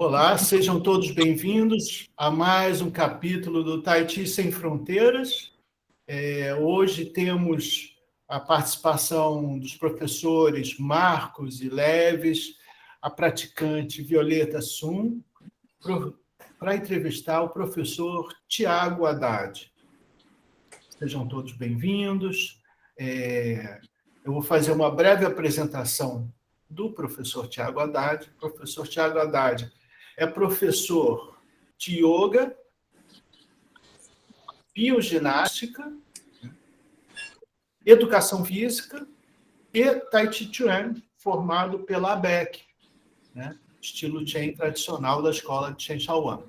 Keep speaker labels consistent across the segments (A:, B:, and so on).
A: Olá, sejam todos bem-vindos a mais um capítulo do Tahiti Sem Fronteiras. Hoje temos a participação dos professores Marcos e Leves, a praticante Violeta Sum, para entrevistar o professor Tiago Haddad. Sejam todos bem-vindos. Eu vou fazer uma breve apresentação do professor Tiago Haddad. O professor Tiago Haddad é professor de yoga, bioginástica, educação física e Tai Chi Chuan, formado pela ABEC, né? Estilo Chen tradicional da escola de Chen Shaoan.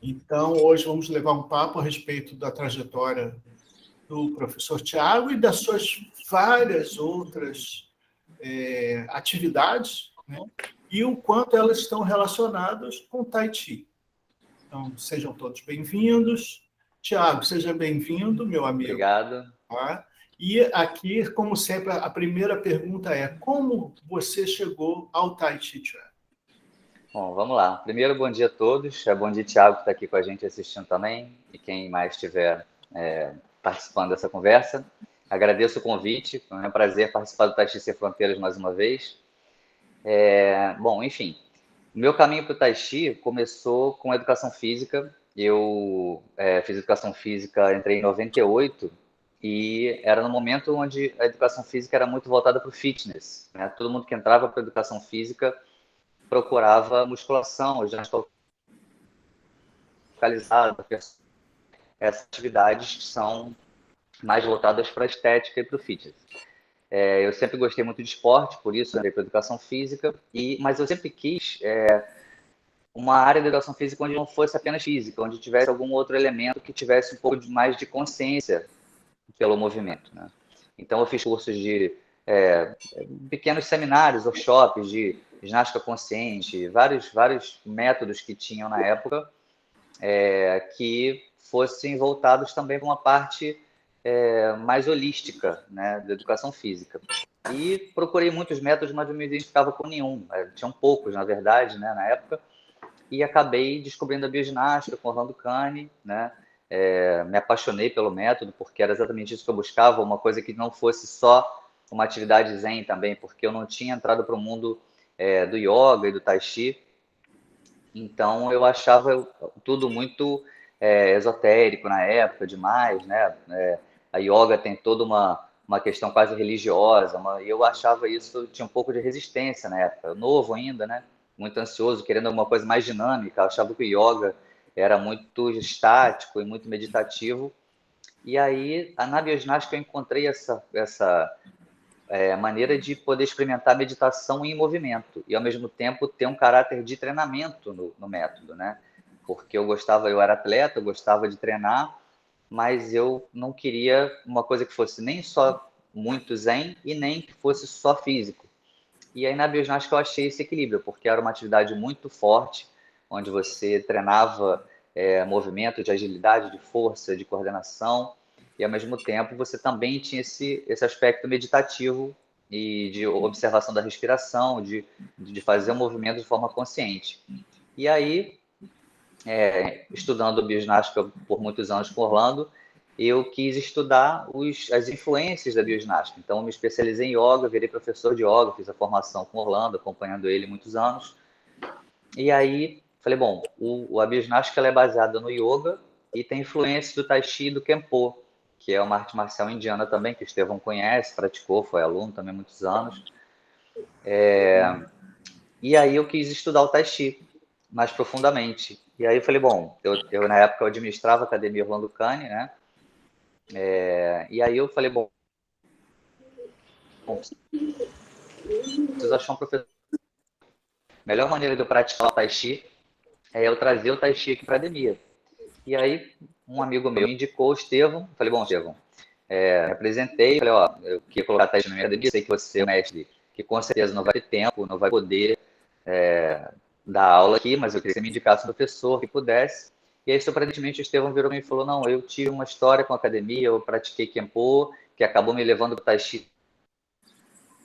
A: Então, hoje vamos levar um papo a respeito da trajetória do professor Tiago e das suas várias outras atividades, né? E o quanto elas estão relacionadas com Tai Chi. Então, sejam todos bem-vindos. Tiago, seja bem-vindo, meu amigo.
B: Obrigado.
A: Tá? E aqui, como sempre, a primeira pergunta é: como você chegou ao Tai Chi Chuan?
B: Bom, vamos lá. Primeiro, bom dia a todos. Bom dia, Thiago, que está aqui com a gente assistindo também, e quem mais estiver participando dessa conversa. Agradeço o convite, é um prazer participar do Tai Chi Sem Fronteiras mais uma vez. Bom, enfim, o meu caminho para o Tai Chi começou com educação física. Eu fiz educação física, entrei em 98, e era no momento onde a educação física era muito voltada para o fitness, né? Todo mundo que entrava para a educação física procurava musculação, ginástica localizada, essas atividades que são mais voltadas para a estética e para o fitness. Eu sempre gostei muito de esporte, por isso entrei para a educação física, mas eu sempre quis uma área de educação física onde não fosse apenas física, onde tivesse algum outro elemento que tivesse um pouco mais de consciência pelo movimento, né? Então eu fiz cursos de pequenos seminários, workshops de ginástica consciente, vários métodos que tinham na época que fossem voltados também para uma parte mais holística, né, da educação física. E procurei muitos métodos, mas não me identificava com nenhum. Tinham poucos, na verdade, né, na época. E acabei descobrindo a bioginástica com Orlando Cane, né? Me apaixonei pelo método, porque era exatamente isso que eu buscava, uma coisa que não fosse só uma atividade zen também, porque eu não tinha entrado para o mundo do yoga e do tai chi, então eu achava tudo muito esotérico na época, demais, né? A yoga tem toda uma questão quase religiosa, e eu achava isso, tinha um pouco de resistência na época, novo ainda, né? Muito ansioso, querendo alguma coisa mais dinâmica. Eu achava que o yoga era muito estático e muito meditativo. E aí, na bioginástica, eu encontrei essa maneira de poder experimentar meditação em movimento e, ao mesmo tempo, ter um caráter de treinamento no método, né? Porque eu era atleta, eu gostava de treinar, mas eu não queria uma coisa que fosse nem só muito zen e nem que fosse só físico. E aí na bioginástica eu achei esse equilíbrio, porque era uma atividade muito forte, onde você treinava movimento de agilidade, de força, de coordenação, e ao mesmo tempo você também tinha esse aspecto meditativo e de observação da respiração, de fazer o movimento de forma consciente. E aí, estudando bioginástica por muitos anos com Orlando, eu quis estudar as influências da bioginástica. Então, eu me especializei em yoga, virei professor de yoga, fiz a formação com Orlando, acompanhando ele muitos anos. E aí, falei, bom, a bioginástica ela é baseada no yoga e tem influências do tai chi e do kenpo, que é uma arte marcial indiana também, que o Estevão conhece, praticou, foi aluno também há muitos anos. E aí eu quis estudar o tai chi mais profundamente. E aí eu falei, bom, eu na época eu administrava a Academia Orlando Cane, né? E aí eu falei, bom, preciso achar um professor. A melhor maneira de eu praticar o tai chi é eu trazer o tai chi aqui para a academia. E aí um amigo meu me indicou o Estevão. Falei, bom, Estevão, me apresentei, falei, ó, eu queria colocar tai chi na minha academia, sei que você é um mestre que com certeza não vai ter tempo, não vai poder dar aula aqui, mas eu queria que você me indicasse um professor que pudesse. E aí, surpreendentemente, o Estevão virou e falou, não, eu tive uma história com a academia, eu pratiquei Kenpo, que acabou me levando para o tai chi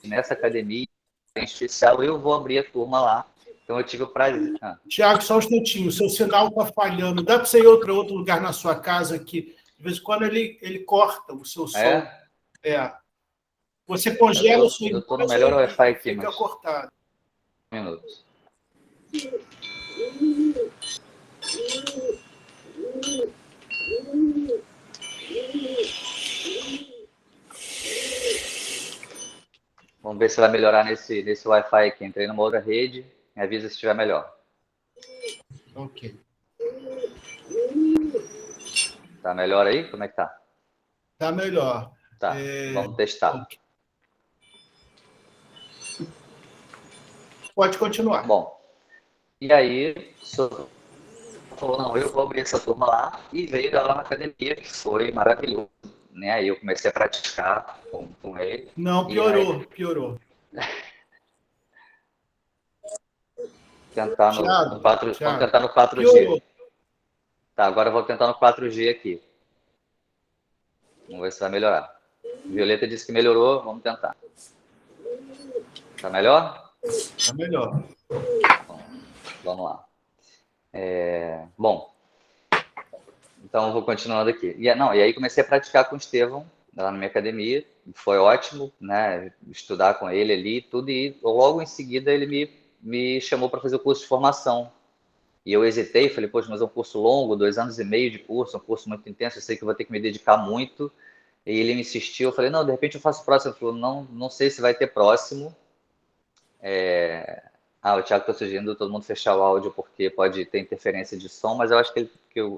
B: nessa academia em especial, eu vou abrir a turma lá Então eu tive o prazer.
A: Tiago, só um instantinho, o seu sinal está falhando. Dá para você ir para outro lugar na sua casa que, de vez em quando, ele corta o seu som.
B: É?
A: Você congela a sua
B: Eu tô no melhor
A: imagem
B: Wi-Fi
A: e
B: aqui,
A: fica
B: mas
A: cortado.
B: um minuto. Vamos ver se vai melhorar nesse Wi-Fi aqui. Entrei numa outra rede, me avisa se estiver melhor.
A: Ok.
B: Tá melhor aí? Como é que tá?
A: Tá melhor.
B: Tá, vamos testar.
A: Ok. Pode continuar.
B: Bom, e aí, o senhor falou, não, eu vou abrir essa turma lá, e veio dar lá na academia, que foi maravilhoso. Né? Aí eu comecei a praticar com ele.
A: Não,
B: E aí,
A: piorou.
B: tentar no
A: Tiago,
B: 4, vamos
A: Tiago,
B: tentar no 4G.
A: piorou.
B: Tá, agora eu vou tentar no 4G aqui. Vamos ver se vai melhorar. Violeta disse que melhorou, vamos tentar. Tá melhor?
A: Tá melhor.
B: Bom, vamos lá. Bom, então eu vou continuando aqui. E aí comecei a praticar com o Estevão lá na minha academia. Foi ótimo, né? Estudar com ele ali, tudo. E logo em seguida ele me chamou para fazer o curso de formação. E eu hesitei, falei, poxa, mas é um curso longo, 2 anos e meio de curso, um curso muito intenso, eu sei que eu vou ter que me dedicar muito. E ele me insistiu, eu falei, não, de repente eu faço o próximo. Ele falou, não, não sei se vai ter próximo. O Thiago está sugerindo todo mundo fechar o áudio porque pode ter interferência de som, mas eu acho que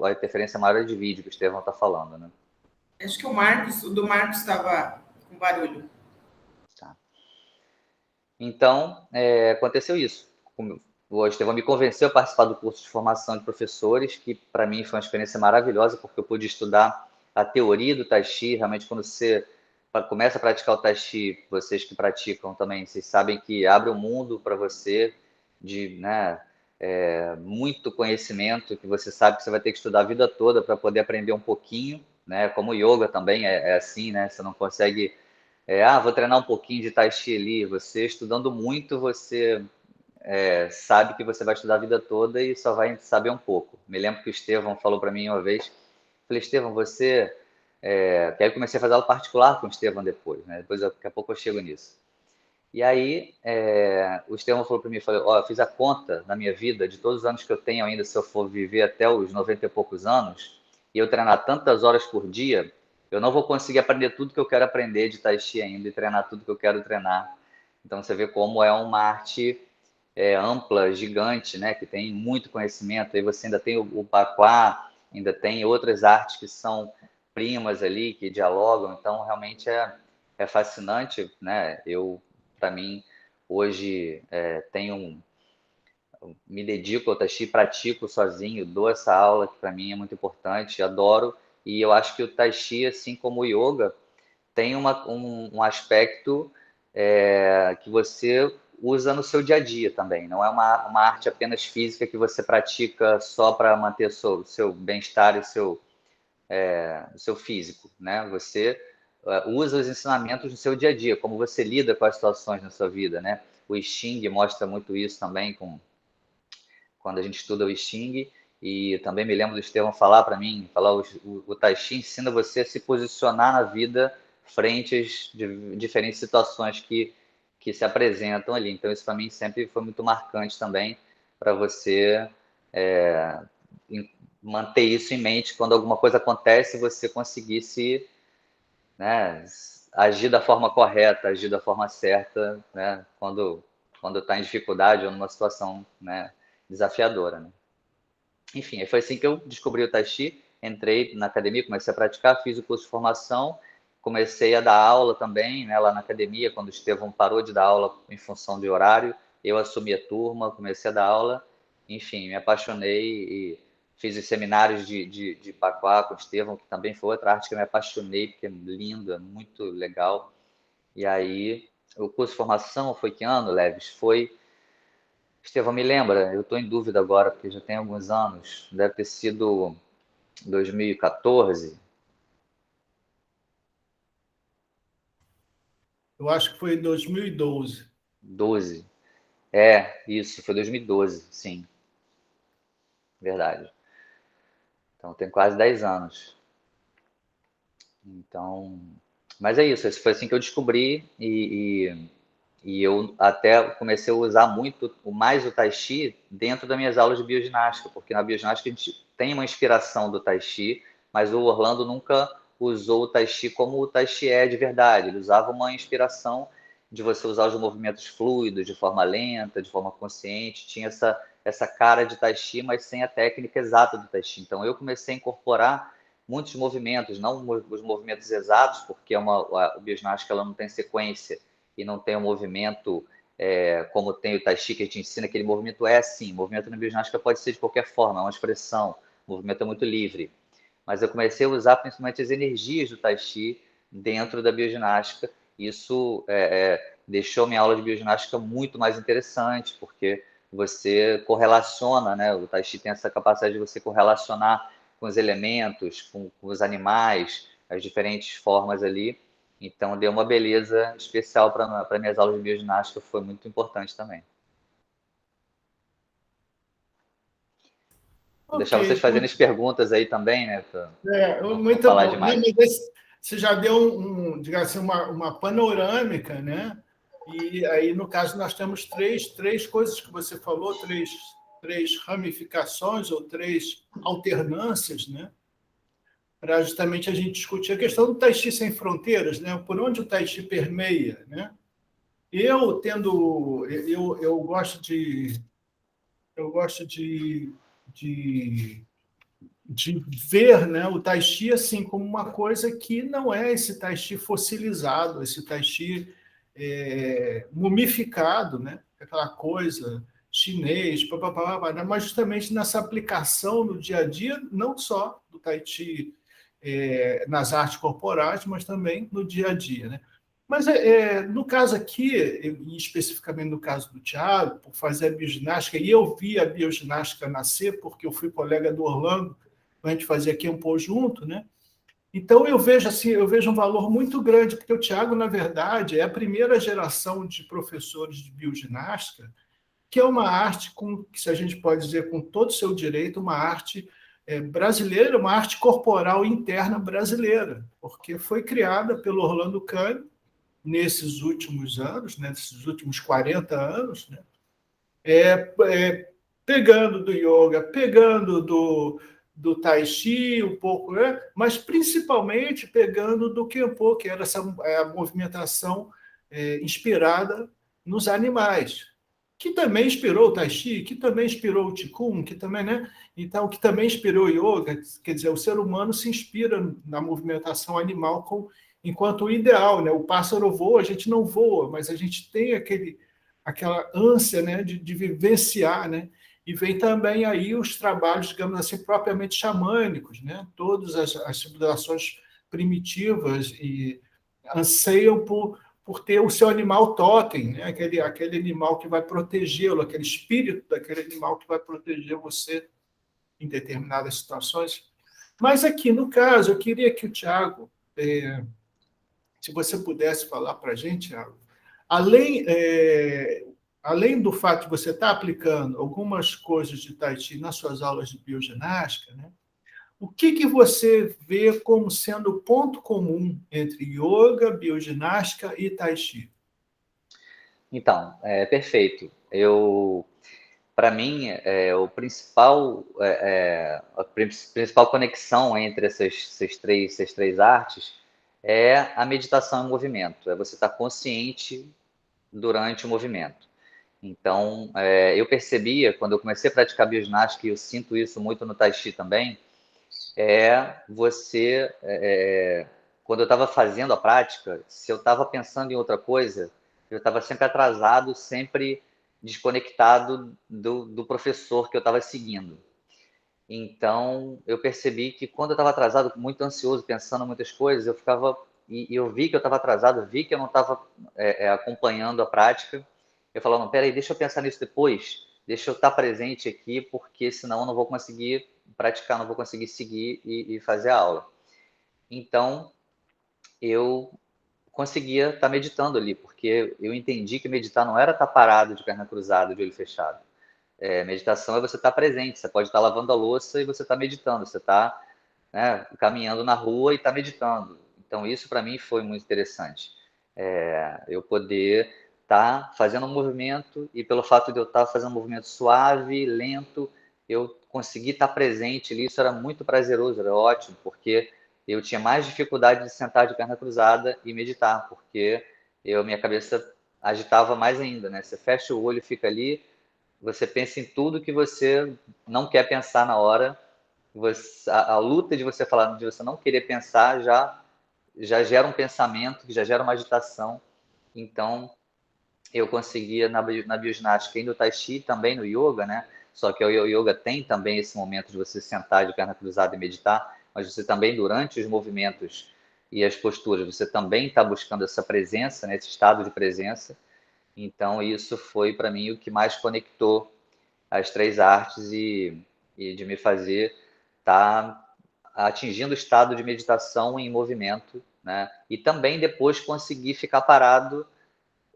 B: a interferência maior é de vídeo que o Estevão está falando, né?
C: Acho que o do Marcos estava com barulho.
B: Tá. Então, aconteceu isso. O Estevão me convenceu a participar do curso de formação de professores, que para mim foi uma experiência maravilhosa, porque eu pude estudar a teoria do Tai Chi. Realmente, quando você começa a praticar o Tai Chi, vocês que praticam também, vocês sabem que abre um mundo para você de, né, muito conhecimento, que você sabe que você vai ter que estudar a vida toda para poder aprender um pouquinho, né? Como o yoga também é assim, né? Você não consegue vou treinar um pouquinho de Tai Chi ali. Você estudando muito, você sabe que você vai estudar a vida toda e só vai saber um pouco. Me lembro que o Estevão falou para mim uma vez, falei, Estevão, você... que aí eu comecei a fazer aula particular com o Estevão depois, né? Daqui a pouco eu chego nisso. E aí, o Estevão falou para mim, falou, eu fiz a conta na minha vida de todos os anos que eu tenho ainda, se eu for viver até os 90 e poucos anos, e eu treinar tantas horas por dia, eu não vou conseguir aprender tudo que eu quero aprender de Tai Chi ainda e treinar tudo que eu quero treinar. Então, você vê como é uma arte ampla, gigante, né? Que tem muito conhecimento. Aí você ainda tem o Paquá, ainda tem outras artes que são primas ali, que dialogam. Então, realmente é fascinante, né? Para mim, hoje me dedico ao Tai Chi, pratico sozinho, dou essa aula que para mim é muito importante, adoro. E eu acho que o Tai Chi, assim como o Yoga, tem um aspecto que você usa no seu dia a dia também. Não é uma arte apenas física que você pratica só para manter o seu bem-estar e o seu físico, né? Você usa os ensinamentos no seu dia a dia, como você lida com as situações na sua vida, né? O I Ching mostra muito isso também, quando a gente estuda o I Ching, e também me lembro do Estevão falar para mim, falar o Tai Chi ensina você a se posicionar na vida frente às diferentes situações que se apresentam ali. Então isso para mim sempre foi muito marcante também, para você é, manter isso em mente quando alguma coisa acontece, você conseguir né, agir da forma correta, agir da forma certa, né, quando está em dificuldade ou numa situação, né, desafiadora, né? Enfim, foi assim que eu descobri o Tai Chi, entrei na academia, comecei a praticar, fiz o curso de formação, comecei a dar aula também, né, lá na academia, quando o Estevão parou de dar aula em função de horário, eu assumi a turma, comecei a dar aula, enfim, me apaixonei e fiz os seminários de Paquá com o Estevão, que também foi outra arte que eu me apaixonei, porque é linda, muito legal. E aí, o curso de formação foi que ano, Leves? Foi... Estevão, me lembra, eu estou em dúvida agora, porque já tem alguns anos, deve ter sido 2014,
A: Eu acho que foi em 2012.
B: 12. Isso, foi 2012, sim, verdade. Então tem quase 10 anos. Então, mas é isso, foi assim que eu descobri e eu até comecei a usar muito mais o Tai Chi dentro das minhas aulas de bioginástica, porque na bioginástica a gente tem uma inspiração do Tai Chi, mas o Orlando nunca usou o Tai Chi como o Tai Chi é de verdade. Ele usava uma inspiração de você usar os movimentos fluidos, de forma lenta, de forma consciente. Tinha essa cara de Tai Chi, mas sem a técnica exata do Tai Chi. Então eu comecei a incorporar muitos movimentos, não os movimentos exatos, porque a bioginástica ela não tem sequência e não tem um movimento como tem o Tai Chi, que a gente ensina, aquele movimento é assim. O movimento na bioginástica pode ser de qualquer forma, é uma expressão, o movimento é muito livre. Mas eu comecei a usar principalmente as energias do Tai Chi dentro da bioginástica. Isso deixou minha aula de bioginástica muito mais interessante, porque você correlaciona, né? O Tai Chi tem essa capacidade de você correlacionar com os elementos, com os animais, as diferentes formas ali. Então, deu uma beleza especial para minhas aulas de bioginástica, foi muito importante também. Vou
A: Ok,
B: deixar vocês fazendo as perguntas aí também, né? Para não
A: muito
B: falar
A: bom. Não,
B: demais.
A: mas você já deu digamos assim, uma panorâmica, né? E aí, no caso, nós temos três coisas que você falou, três ramificações ou três alternâncias, né? Para justamente a gente discutir a questão do Tai Chi sem fronteiras, né? Por onde o Tai Chi permeia, né? Eu gosto de de ver, né, o Tai Chi assim como uma coisa que não é esse Tai Chi fossilizado, esse Tai Chi mumificado, né, aquela coisa chinês, mas justamente nessa aplicação no dia a dia, não só do Tai Chi nas artes corporais, mas também no dia a dia, né? Mas no caso aqui, e especificamente no caso do Thiago, por fazer a bioginástica, e eu vi a bioginástica nascer porque eu fui colega do Orlando, a gente fazia Kempo junto, né? Então eu vejo assim, eu vejo um valor muito grande, porque o Thiago, na verdade, é a primeira geração de professores de bioginástica, que é uma arte com, que se a gente pode dizer com todo o seu direito, uma arte brasileira, uma arte corporal interna brasileira, porque foi criada pelo Orlando Cane nesses últimos anos, né, nesses últimos 40 anos, né, pegando do yoga, pegando do tai chi, um pouco, né, mas principalmente pegando do Kempo, que era essa a movimentação inspirada nos animais, que também inspirou o tai chi, que também inspirou o qigong, que também, né, então que também inspirou o yoga, quer dizer, o ser humano se inspira na movimentação animal enquanto o ideal, né? O pássaro voa, a gente não voa, mas a gente tem aquela ânsia, né, de vivenciar, né? E vem também aí os trabalhos, digamos assim, propriamente xamânicos, né? Todas as civilizações primitivas e anseiam por ter o seu animal totem, né? Aquele animal que vai protegê-lo, aquele espírito daquele animal que vai proteger você em determinadas situações. Mas aqui, no caso, eu queria que o Tiago, se você pudesse falar para a gente, Thiago, além, além do fato de você estar aplicando algumas coisas de Tai Chi nas suas aulas de bioginástica, né? O que você vê como sendo o ponto comum entre yoga, bioginástica e Tai Chi?
B: Então, perfeito. Para mim, a principal conexão entre essas três artes é a meditação em movimento. É você estar consciente durante o movimento. Então, eu percebia, quando eu comecei a praticar bioginástica, e eu sinto isso muito no Tai Chi também, quando eu estava fazendo a prática, se eu estava pensando em outra coisa, eu estava sempre atrasado, sempre desconectado do professor que eu estava seguindo. Então, eu percebi que quando eu estava atrasado, muito ansioso, pensando em muitas coisas, eu ficava. E eu vi que eu estava atrasado, vi que eu não estava acompanhando a prática. Eu falava, não, peraí, deixa eu pensar nisso depois, deixa eu estar presente aqui, porque senão eu não vou conseguir praticar, não vou conseguir seguir e fazer a aula. Então, eu conseguia estar meditando ali, porque eu entendi que meditar não era estar parado de perna cruzada, de olho fechado. Meditação é você estar presente, você pode estar lavando a louça e você está meditando, você está, né, caminhando na rua e está meditando. Então, isso para mim foi muito interessante. Eu poder estar fazendo um movimento e pelo fato de eu estar fazendo um movimento suave, lento, eu consegui estar presente ali, isso era muito prazeroso, era ótimo, porque eu tinha mais dificuldade de sentar de perna cruzada e meditar, porque minha cabeça agitava mais ainda, né? Você fecha o olho e fica ali, você pensa em tudo que você não quer pensar na hora, a luta de você falar, de você não querer pensar, já gera um pensamento, que já gera uma agitação. Então, eu conseguia na bioginástica e no tai chi, também no yoga, né? Só que o yoga tem também esse momento de você sentar de perna cruzada e meditar, mas você também, durante os movimentos e as posturas, você também está buscando essa presença, né? Esse estado de presença. Então, isso foi, para mim, o que mais conectou as três artes e de me fazer estar atingindo o estado de meditação em movimento, né? E também depois conseguir ficar parado,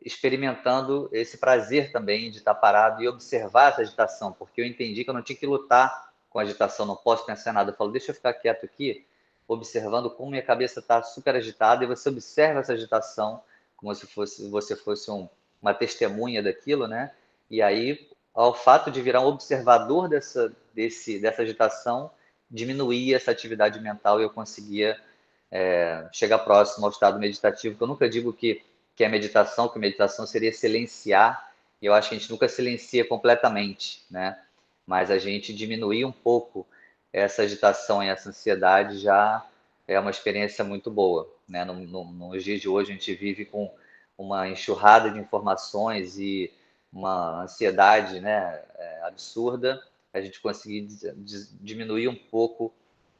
B: experimentando esse prazer também de estar parado e observar essa agitação, porque eu entendi que eu não tinha que lutar com a agitação, não posso pensar em nada. Eu falo, deixa eu ficar quieto aqui, observando como minha cabeça está super agitada, e você observa essa agitação como se você fosse uma testemunha daquilo, né? E aí, ao fato de virar um observador dessa agitação, diminuía essa atividade mental e eu conseguia chegar próximo ao estado meditativo, que eu nunca digo que é meditação, que meditação seria silenciar, e eu acho que a gente nunca silencia completamente, né? Mas a gente diminuir um pouco essa agitação e essa ansiedade já é uma experiência muito boa, né? Nos dias de hoje a gente vive com uma enxurrada de informações e uma ansiedade, né, absurda. A gente conseguir diminuir um pouco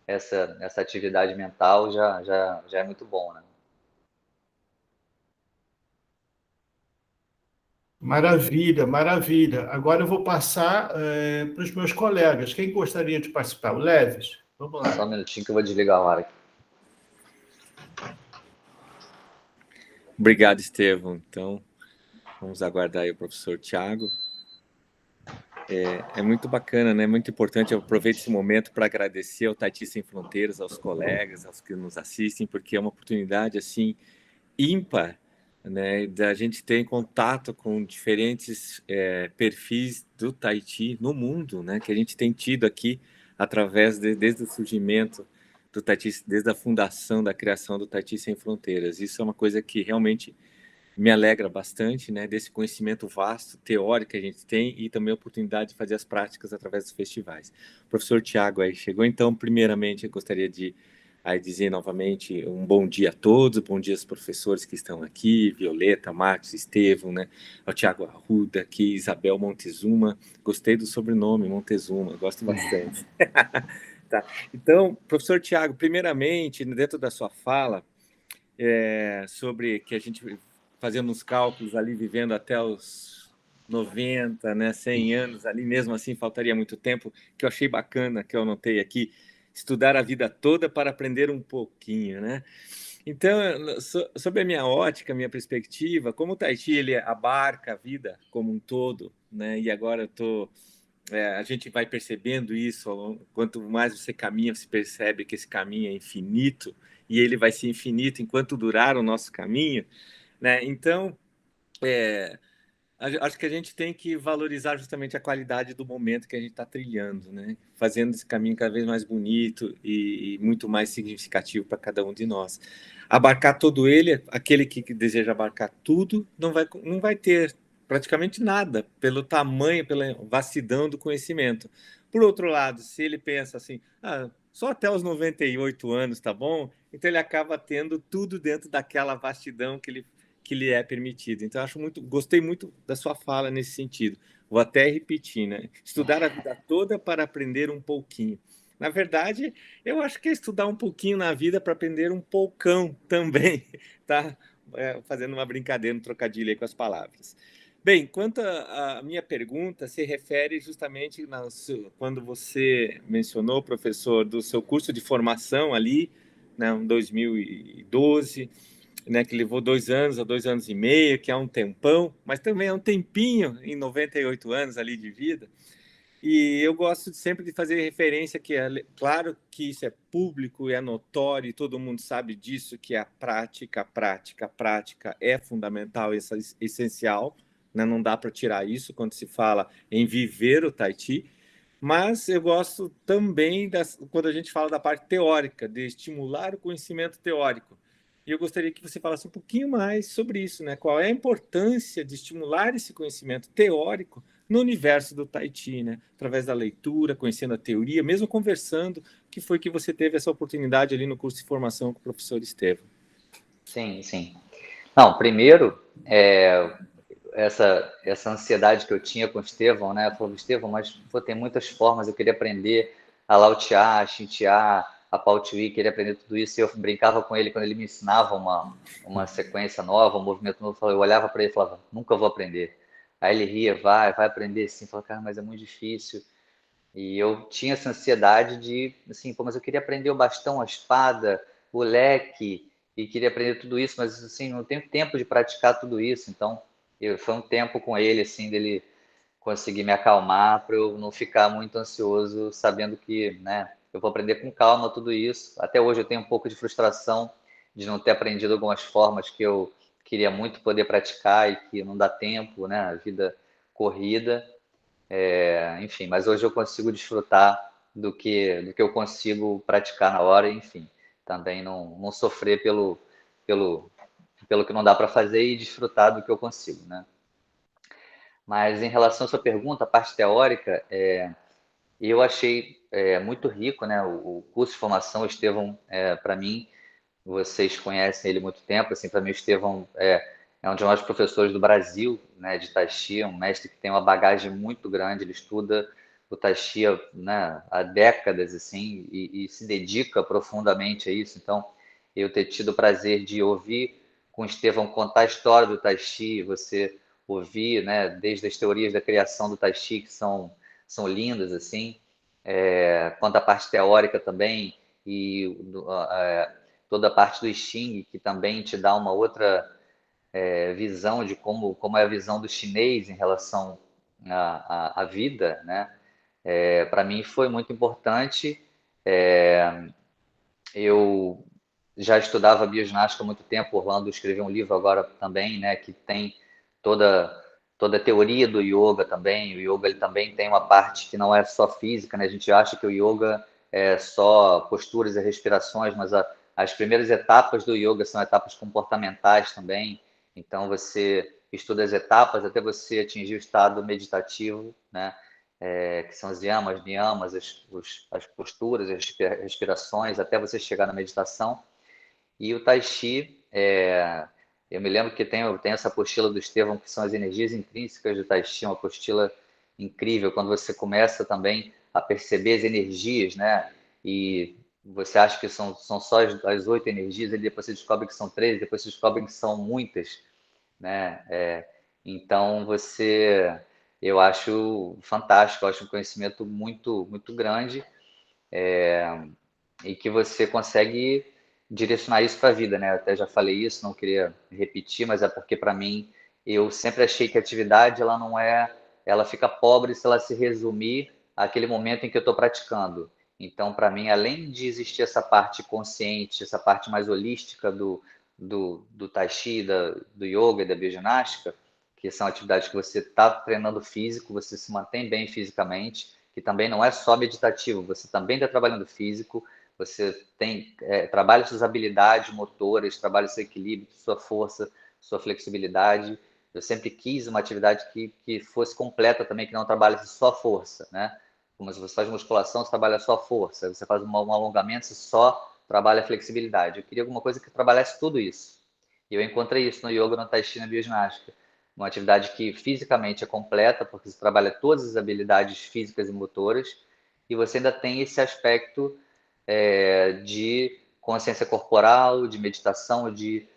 B: essa atividade mental já é muito bom, né?
A: Maravilha, maravilha. Agora eu vou passar para os meus colegas. Quem gostaria de participar? O Leves? Vamos lá.
B: Só um minutinho que eu vou desligar o ar aqui.
D: Obrigado, Estevão. Então, vamos aguardar aí o professor Tiago. É muito bacana, né? Muito importante. Eu aproveito esse momento para agradecer ao Tai Chi Sem Fronteiras, aos colegas, aos que nos assistem, porque é uma oportunidade assim ímpar, né? Da gente ter contato com diferentes perfis do Tai Chi no mundo, né? Que a gente tem tido aqui através desde o surgimento do Tai Chi, desde a fundação da criação do Tai Chi Sem Fronteiras. Isso é uma coisa que realmente me alegra bastante, né, desse conhecimento vasto, teórico que a gente tem e também a oportunidade de fazer as práticas através dos festivais. O professor Tiago aí chegou, então, primeiramente, eu gostaria de dizer novamente um bom dia a todos, bom dia aos professores que estão aqui, Violeta, Marcos, Estevão, né, ao Tiago Arruda, aqui, Isabel Montezuma, gostei do sobrenome, Montezuma, gosto bastante. Tá. Então, professor Tiago, primeiramente, dentro da sua fala, sobre que a gente fazendo uns cálculos ali, vivendo até os 90, né, 100 anos ali, mesmo assim faltaria muito tempo, que eu achei bacana, que eu anotei aqui, estudar a vida toda para aprender um pouquinho, né? Então, sob a minha ótica, minha perspectiva, como o Tai Chi ele abarca a vida como um todo, né? E agora a gente vai percebendo isso, quanto mais você caminha, você percebe que esse caminho é infinito, e ele vai ser infinito enquanto durar o nosso caminho, né? Então, acho que a gente tem que valorizar justamente a qualidade do momento que a gente está trilhando, né? Fazendo esse caminho cada vez mais bonito e muito mais significativo para cada um de nós. Abarcar todo ele, aquele que deseja abarcar tudo, não vai ter praticamente nada pelo tamanho, pela vastidão do conhecimento. Por outro lado, se ele pensa assim, só até os 98 anos tá bom, então ele acaba tendo tudo dentro daquela vastidão que lhe é permitido. Então, gostei muito da sua fala nesse sentido. Vou até repetir, né? Estudar a vida toda para aprender um pouquinho. Na verdade, eu acho que é estudar um pouquinho na vida para aprender um poucão também, tá? Fazendo uma brincadeira, um trocadilho aí com as palavras. Bem, quanto à minha pergunta, se refere justamente quando você mencionou, professor, do seu curso de formação ali, né, em 2012, né, que levou 2 anos a 2 anos e meio, que é um tempão, mas também é um tempinho em 98 anos ali de vida. E eu gosto sempre de fazer referência que, claro que isso é público, é notório, e todo mundo sabe disso, que a prática é fundamental, essencial, né? Não dá para tirar isso quando se fala em viver o Tai Chi, mas eu gosto também, quando a gente fala da parte teórica, de estimular o conhecimento teórico. E eu gostaria que você falasse um pouquinho mais sobre isso, né? Qual é a importância de estimular esse conhecimento teórico no universo do Tai Chi, né? Através da leitura, conhecendo a teoria, mesmo conversando, que foi que você teve essa oportunidade ali no curso de formação com o professor Estevão.
B: Sim, sim. Não, primeiro, essa ansiedade que eu tinha com o Estevão, né? Eu falei, Estevão, mas pô, tem muitas formas, eu queria aprender a Lao-Tia, a Xin-Tia, a Pao-Tui, queria aprender tudo isso, e eu brincava com ele quando ele me ensinava uma sequência nova, um movimento novo, eu olhava para ele e falava, nunca vou aprender. Aí ele ria, vai aprender sim, falava, cara, mas é muito difícil. E eu tinha essa ansiedade de, assim, pô, mas eu queria aprender o bastão, a espada, o leque, e queria aprender tudo isso, mas, assim, não tenho tempo de praticar tudo isso. Então, foi um tempo com ele, assim, dele conseguir me acalmar para eu não ficar muito ansioso, sabendo que, né, eu vou aprender com calma tudo isso. Até hoje eu tenho um pouco de frustração de não ter aprendido algumas formas que eu queria muito poder praticar e que não dá tempo, né, a vida corrida. Enfim, mas hoje eu consigo desfrutar do que eu consigo praticar na hora, enfim, também não sofrer pelo, pelo que não dá para fazer e desfrutar do que eu consigo, né? Mas em relação à sua pergunta, a parte teórica, eu achei muito rico, né? O curso de formação, o Estevão, para mim, vocês conhecem ele há muito tempo, assim, para mim o Estevão é um dos maiores professores do Brasil, né, de Tai Chi, um mestre que tem uma bagagem muito grande, ele estuda o Tai Chi, né, há décadas, assim, e se dedica profundamente a isso. Então, eu ter tido o prazer de ouvir com o Estevão contar a história do Tai Chi, você ouvir, né, desde as teorias da criação do Tai Chi, que são lindas, assim, quanto a parte teórica também, e toda a parte do Xing, que também te dá uma outra visão de como é a visão do chinês em relação à vida, né? Para mim foi muito importante. Eu já estudava bioginástica há muito tempo. Orlando escreveu um livro agora também, né, que tem toda a teoria do yoga também. O yoga ele também tem uma parte que não é só física, né? A gente acha que o yoga é só posturas e respirações, mas as primeiras etapas do yoga são etapas comportamentais também. Então você estuda as etapas até você atingir o estado meditativo, né? Que são os yamas, niyamas, as posturas, as respirações, até você chegar na meditação. E o Tai Chi, eu me lembro que tem essa apostila do Estevão, que são as energias intrínsecas do Tai Chi, uma apostila incrível, quando você começa também a perceber as energias, né? E você acha que são só as 8 energias, e depois você descobre que são 13, depois você descobre que são muitas, né? Então eu acho fantástico, eu acho um conhecimento muito, muito grande, e que você consegue direcionar isso para a vida, né? Eu até já falei isso, não queria repetir, mas é porque para mim eu sempre achei que a atividade ela fica pobre se ela se resumir àquele momento em que eu estou praticando. Então, para mim, além de existir essa parte consciente, essa parte mais holística do Tai Chi, do yoga e da bioginástica, que são atividades que você está treinando físico, você se mantém bem fisicamente, que também não é só meditativo, você também está trabalhando físico, você trabalha suas habilidades motoras, trabalha seu equilíbrio, sua força, sua flexibilidade. Eu sempre quis uma atividade que fosse completa também, que não trabalhasse só força, né? Como se você faz musculação, você trabalha só força. Você faz um alongamento, você só trabalha flexibilidade. Eu queria alguma coisa que trabalhasse tudo isso. E eu encontrei isso no yoga, no tai chi, na bioginástica. Uma atividade que fisicamente é completa, porque você trabalha todas as habilidades físicas e motoras, e você ainda tem esse aspecto de consciência corporal, de meditação, de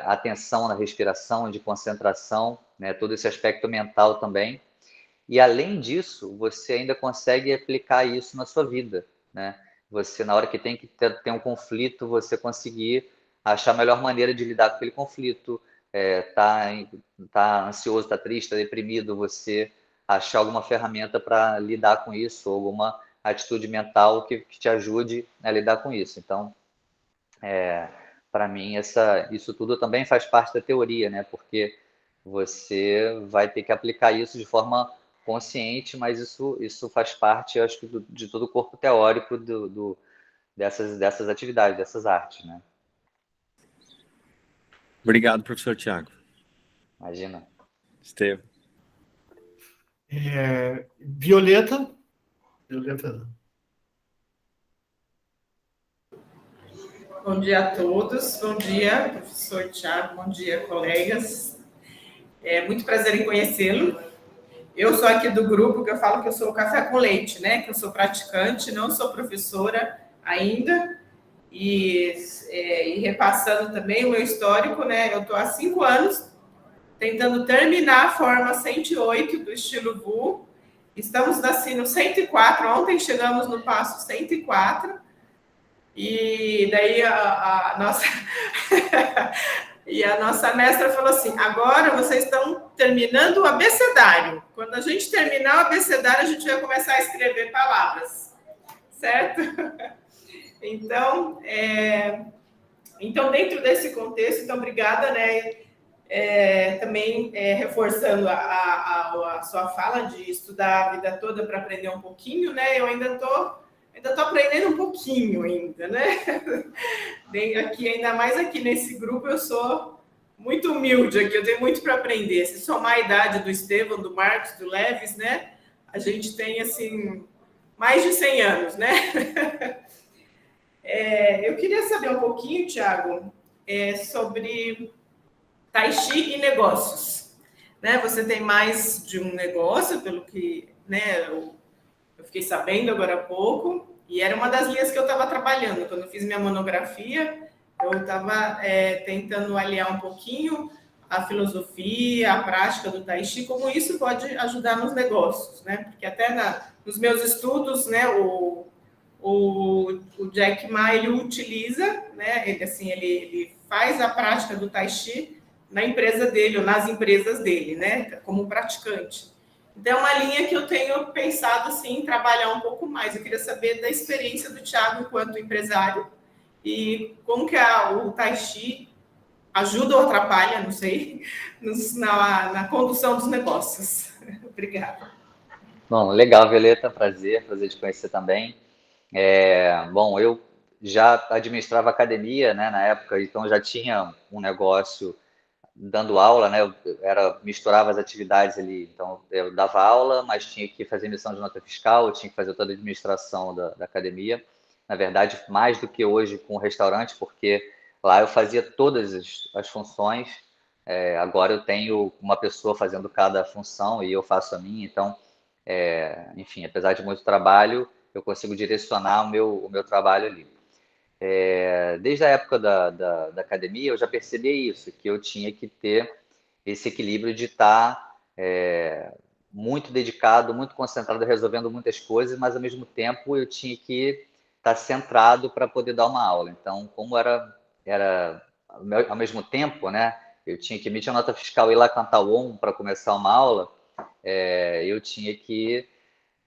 B: atenção na respiração, de concentração, né? Todo esse aspecto mental também. E além disso, você ainda consegue aplicar isso na sua vida, né? Você, na hora que tem que ter um conflito, você conseguir achar a melhor maneira de lidar com aquele conflito. Tá ansioso, tá triste, tá deprimido, você achar alguma ferramenta para lidar com isso, ou alguma atitude mental que te ajude a lidar com isso. Então, para mim, isso tudo também faz parte da teoria, né? Porque você vai ter que aplicar isso de forma consciente, mas isso faz parte, eu acho que, de todo o corpo teórico dessas atividades, dessas artes, né?
D: Obrigado, professor Tiago.
B: Imagina.
D: Estevam.
A: Violeta. Violeta.
C: Bom dia a todos. Bom dia, professor Tiago. Bom dia, colegas. É muito prazer em conhecê-lo. Eu sou aqui do grupo que eu falo que eu sou o café com leite, né? Que eu sou praticante, não sou professora ainda. E repassando também o meu histórico, né? Eu estou há 5 anos tentando terminar a forma 108 do estilo VU. Estamos no 104. Ontem chegamos no passo 104. E daí a nossa e a nossa mestra falou assim: agora vocês estão terminando o abecedário. Quando a gente terminar o abecedário, a gente vai começar a escrever palavras, certo? Então, dentro desse contexto, então, obrigada, né? Também reforçando a sua fala de estudar a vida toda para aprender um pouquinho, né? Eu ainda tô aprendendo um pouquinho ainda, né? Aqui, ainda mais aqui nesse grupo, eu sou muito humilde aqui, eu tenho muito para aprender. Se somar a idade do Estevam, do Marcos, do Leves, né? A gente tem, assim, mais de 100 anos, né? Eu queria saber um pouquinho, Tiago, sobre Tai Chi e negócios. Né? Você tem mais de um negócio, pelo que, né, eu fiquei sabendo agora há pouco, e era uma das linhas que eu estava trabalhando. Quando eu fiz minha monografia, eu estava tentando aliar um pouquinho a filosofia, a prática do Tai Chi, como isso pode ajudar nos negócios, né? Porque até nos meus estudos, né, o Jack Ma, ele utiliza, né, ele faz a prática do Tai Chi na empresa dele, ou nas empresas dele, né, como praticante. Então, é uma linha que eu tenho pensado, assim, em trabalhar um pouco mais. Eu queria saber da experiência do Tiago enquanto empresário e como que o Tai Chi ajuda ou atrapalha, não sei, na condução dos negócios. Obrigada.
B: Bom, legal, Violeta, prazer te conhecer também. Bom, eu já administrava academia, né, na época, então já tinha um negócio dando aula, né? Eu misturava as atividades ali. Então, eu dava aula, mas tinha que fazer emissão de nota fiscal, eu tinha que fazer toda a administração da academia. Na verdade, mais do que hoje com o restaurante, porque lá eu fazia todas as funções. Agora eu tenho uma pessoa fazendo cada função e eu faço a minha. Então, enfim, apesar de muito trabalho, eu consigo direcionar o meu trabalho ali. Desde a época da academia, eu já percebi isso, que eu tinha que ter esse equilíbrio de estar muito dedicado, muito concentrado, resolvendo muitas coisas, mas ao mesmo tempo eu tinha que estar centrado para poder dar uma aula. Então, como era ao mesmo tempo, né, eu tinha que emitir a nota fiscal e ir lá cantar o OM para começar uma aula, eu tinha que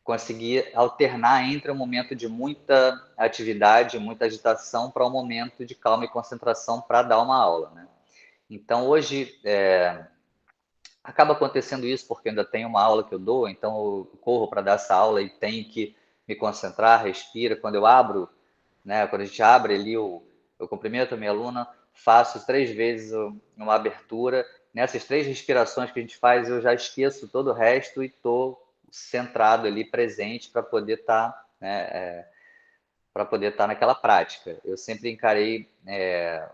B: conseguir alternar entre um momento de muita atividade, muita agitação, para um momento de calma e concentração para dar uma aula, né? Então, hoje, acaba acontecendo isso, porque ainda tem uma aula que eu dou, então eu corro para dar essa aula e tenho que me concentrar, respira. Quando eu abro, né, quando a gente abre ali, eu cumprimento a minha aluna, faço 3 vezes uma abertura. Nessas 3 respirações que a gente faz, eu já esqueço todo o resto e estou centrado ali, presente, para poder estar, né, para poder estar naquela prática. Eu sempre encarei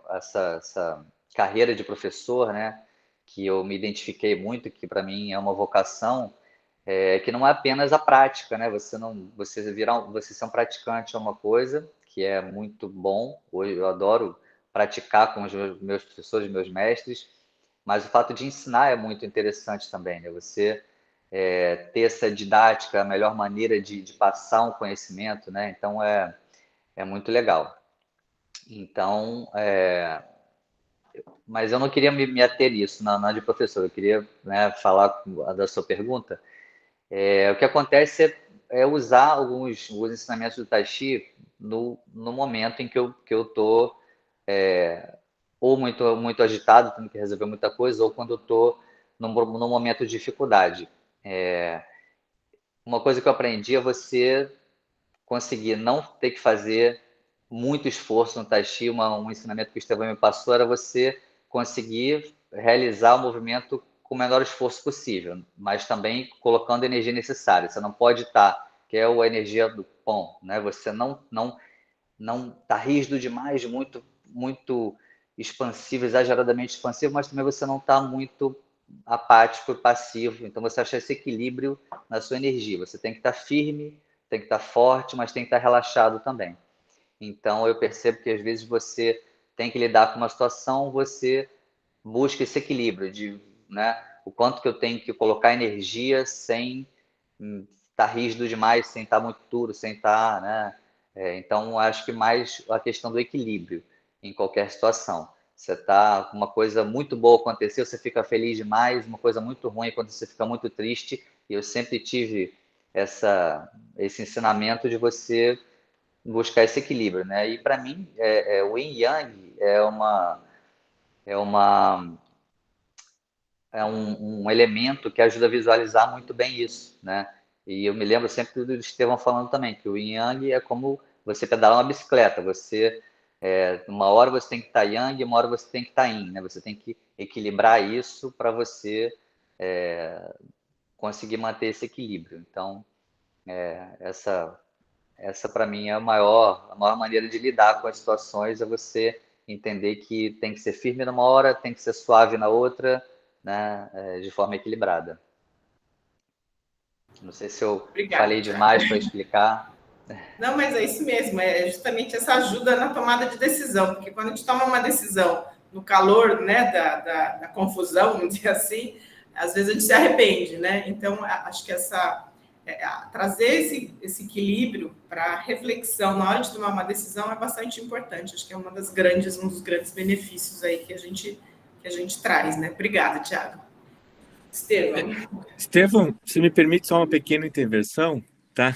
B: essa carreira de professor, né, que eu me identifiquei muito, que para mim é uma vocação, que não é apenas a prática, né? Você ser um praticante é uma coisa que é muito bom. Hoje eu adoro praticar com os meus professores, meus mestres, mas o fato de ensinar é muito interessante também, né? Você ter essa didática, a melhor maneira de passar um conhecimento, né? Então é muito legal. Então, mas eu não queria me ater nisso, na de professor. Eu queria, né, falar da sua pergunta. O que acontece é usar alguns ensinamentos do Tai Chi no momento em que eu estou ou muito agitado, tendo que resolver muita coisa, ou quando eu estou num momento de dificuldade. Uma coisa que eu aprendi é você conseguir não ter que fazer muito esforço no Tai Chi. Um ensinamento que o Estevão me passou era você conseguir realizar o movimento com o menor esforço possível, mas também colocando a energia necessária. Você não pode estar, que é a energia do pão, né? Você não tá rígido demais, muito expansivo, exageradamente expansivo, mas também você não está muito apático, passivo. Então você acha esse equilíbrio na sua energia. Você tem que estar firme, tem que estar forte, mas tem que estar relaxado também. Então eu percebo que às vezes você tem que lidar com uma situação, você busca esse equilíbrio de, né, o quanto que eu tenho que colocar energia sem estar rígido demais, sem estar muito duro, sem estar, né? Então acho que mais a questão do equilíbrio em qualquer situação. Você tá, uma coisa muito boa aconteceu, você fica feliz demais, uma coisa muito ruim quando você fica muito triste. E eu sempre tive esse ensinamento de você buscar esse equilíbrio, né? E para mim, o Yin Yang é um elemento que ajuda a visualizar muito bem isso, né? E eu me lembro sempre do Estevão falando também que o Yin Yang é como você pedalar uma bicicleta. Uma hora você tem que estar Yang, uma hora você tem que estar Yin, né? Você tem que equilibrar isso para você conseguir manter esse equilíbrio. Então, essa para mim é a maior maneira de lidar com as situações, é você entender que tem que ser firme numa hora, tem que ser suave na outra, né? De forma equilibrada. Não sei se eu
C: Obrigada,
B: falei
C: Thiago.
B: demais para explicar.
C: Não, mas é isso mesmo, é justamente essa ajuda na tomada de decisão, porque quando a gente toma uma decisão no calor, né, da confusão, vamos dizer assim, às vezes a gente se arrepende, né? Então, acho que trazer esse equilíbrio para a reflexão na hora de tomar uma decisão é bastante importante. Acho que é um dos grandes benefícios aí que a gente traz, né? Obrigada, Thiago.
D: Estevão, se me permite só uma pequena intervenção, tá?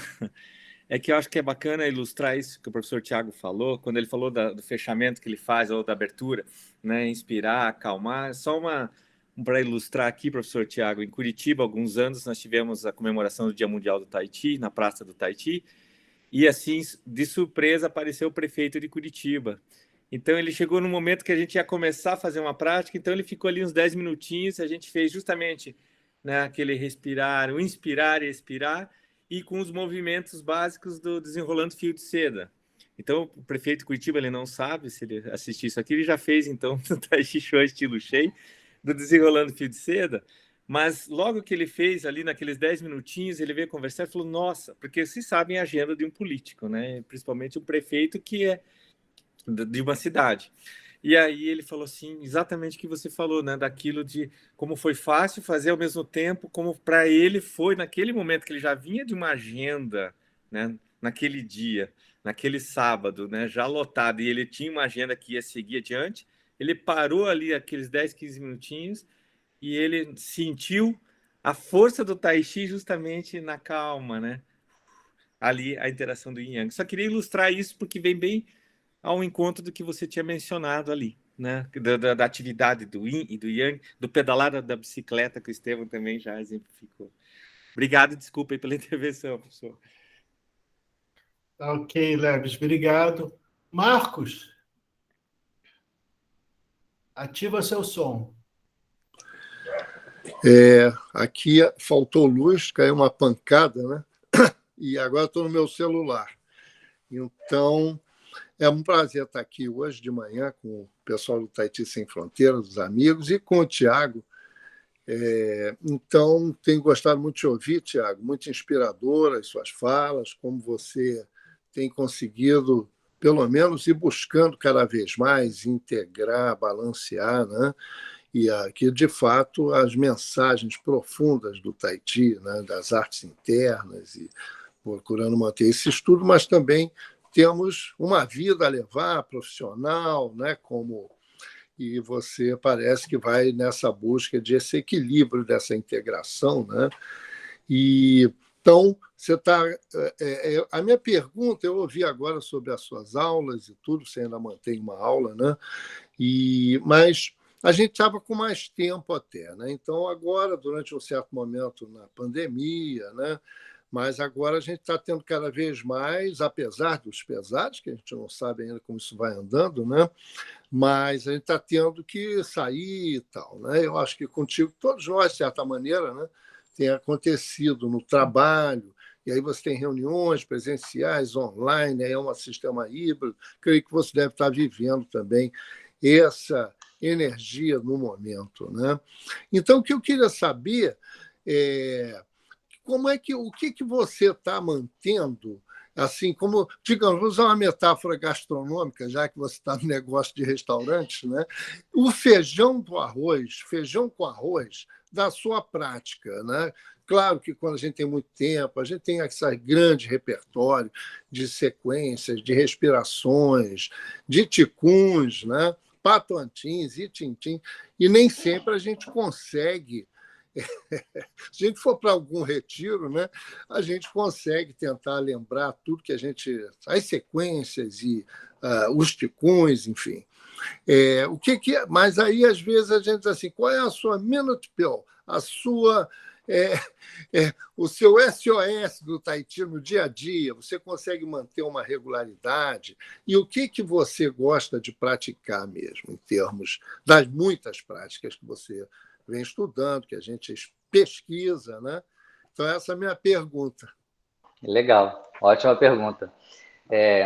D: É que eu acho que é bacana ilustrar isso que o professor Tiago falou, quando ele falou do fechamento que ele faz, ou da abertura, né? Inspirar, acalmar. Só para ilustrar aqui, professor Tiago, em Curitiba, há alguns anos, nós tivemos a comemoração do Dia Mundial do Tai Chi, na Praça do Tai Chi, e assim, de surpresa, apareceu o prefeito de Curitiba. Então, ele chegou no momento que a gente ia começar a fazer uma prática, então ele ficou ali uns 10 minutinhos, a gente fez justamente, né, aquele respirar, o inspirar e expirar, e com os movimentos básicos do desenrolando fio de seda. Então, o prefeito de Curitiba, ele não sabe, se ele assistir isso aqui, ele já fez, então, o Tai Chi Chuan estilo Shei, do desenrolando fio de seda, mas logo que ele fez ali, naqueles 10 minutinhos, ele veio conversar e falou, nossa, porque vocês sabem a agenda de um político, né? Principalmente um prefeito que é de uma cidade. E aí ele falou assim, exatamente o que você falou, né? Daquilo de como foi fácil fazer ao mesmo tempo, como para ele foi naquele momento que ele já vinha de uma agenda, né? Naquele dia, naquele sábado, né? Já lotado, e ele tinha uma agenda que ia seguir adiante, ele parou ali aqueles 10, 15 minutinhos e ele sentiu a força do Tai Chi justamente na calma, né? Ali a interação do Yin Yang. Só queria ilustrar isso porque vem bem ao encontro do que você tinha mencionado ali, né? Da atividade do Yin e do Yang, do pedalar da bicicleta, que o Estevão também já exemplificou. Obrigado, desculpa aí pela intervenção, professor.
A: Ok, Leves, obrigado. Marcos, ativa seu som.
E: Aqui faltou luz, caiu uma pancada, né? E agora estou no meu celular. Então, é um prazer estar aqui hoje de manhã com o pessoal do Tai Chi Sem Fronteiras, os amigos, e com o Tiago. Então, tenho gostado muito de ouvir, Tiago, muito inspiradora as suas falas, como você tem conseguido, pelo menos, ir buscando cada vez mais integrar, balancear, né? E aqui, de fato, as mensagens profundas do Tai Chi, né? Das artes internas, e procurando manter esse estudo, mas também temos uma vida a levar, profissional, né? Como e você parece que vai nessa busca desse equilíbrio, dessa integração, né? E então, você está. A minha pergunta, eu ouvi agora sobre as suas aulas e tudo, você ainda mantém uma aula, né? Mas a gente estava com mais tempo até, né? Então, agora, durante um certo momento na pandemia, né? Mas agora a gente está tendo cada vez mais, apesar dos pesares, que a gente não sabe ainda como isso vai andando, né? Mas a gente está tendo que sair e tal, né? Eu acho que contigo, todos nós, de certa maneira, né? Tem acontecido no trabalho, e aí você tem reuniões presenciais, online, aí é um sistema híbrido. Creio que você deve estar vivendo também essa energia no momento, né? Então, o que eu queria saber é como é que o que você está mantendo, assim como, digamos, vou usar uma metáfora gastronômica, já que você está no negócio de restaurantes, né? O feijão com arroz da sua prática, né? Claro que quando a gente tem muito tempo, a gente tem esse grande repertório de sequências, de respirações, de ticuns, né? Patuantins e tintim, e nem sempre a gente consegue. Se a gente for para algum retiro, né, a gente consegue tentar lembrar tudo que a gente. As sequências e os ticuns, enfim. O que é? Mas aí, às vezes, a gente diz assim: qual é a sua minute pill, a sua. É, o seu SOS do Tahiti no dia a dia, você consegue manter uma regularidade? E o que você gosta de praticar mesmo, em termos das muitas práticas que você vem estudando, que a gente pesquisa, né? Então, essa é a minha pergunta.
B: Legal, ótima pergunta.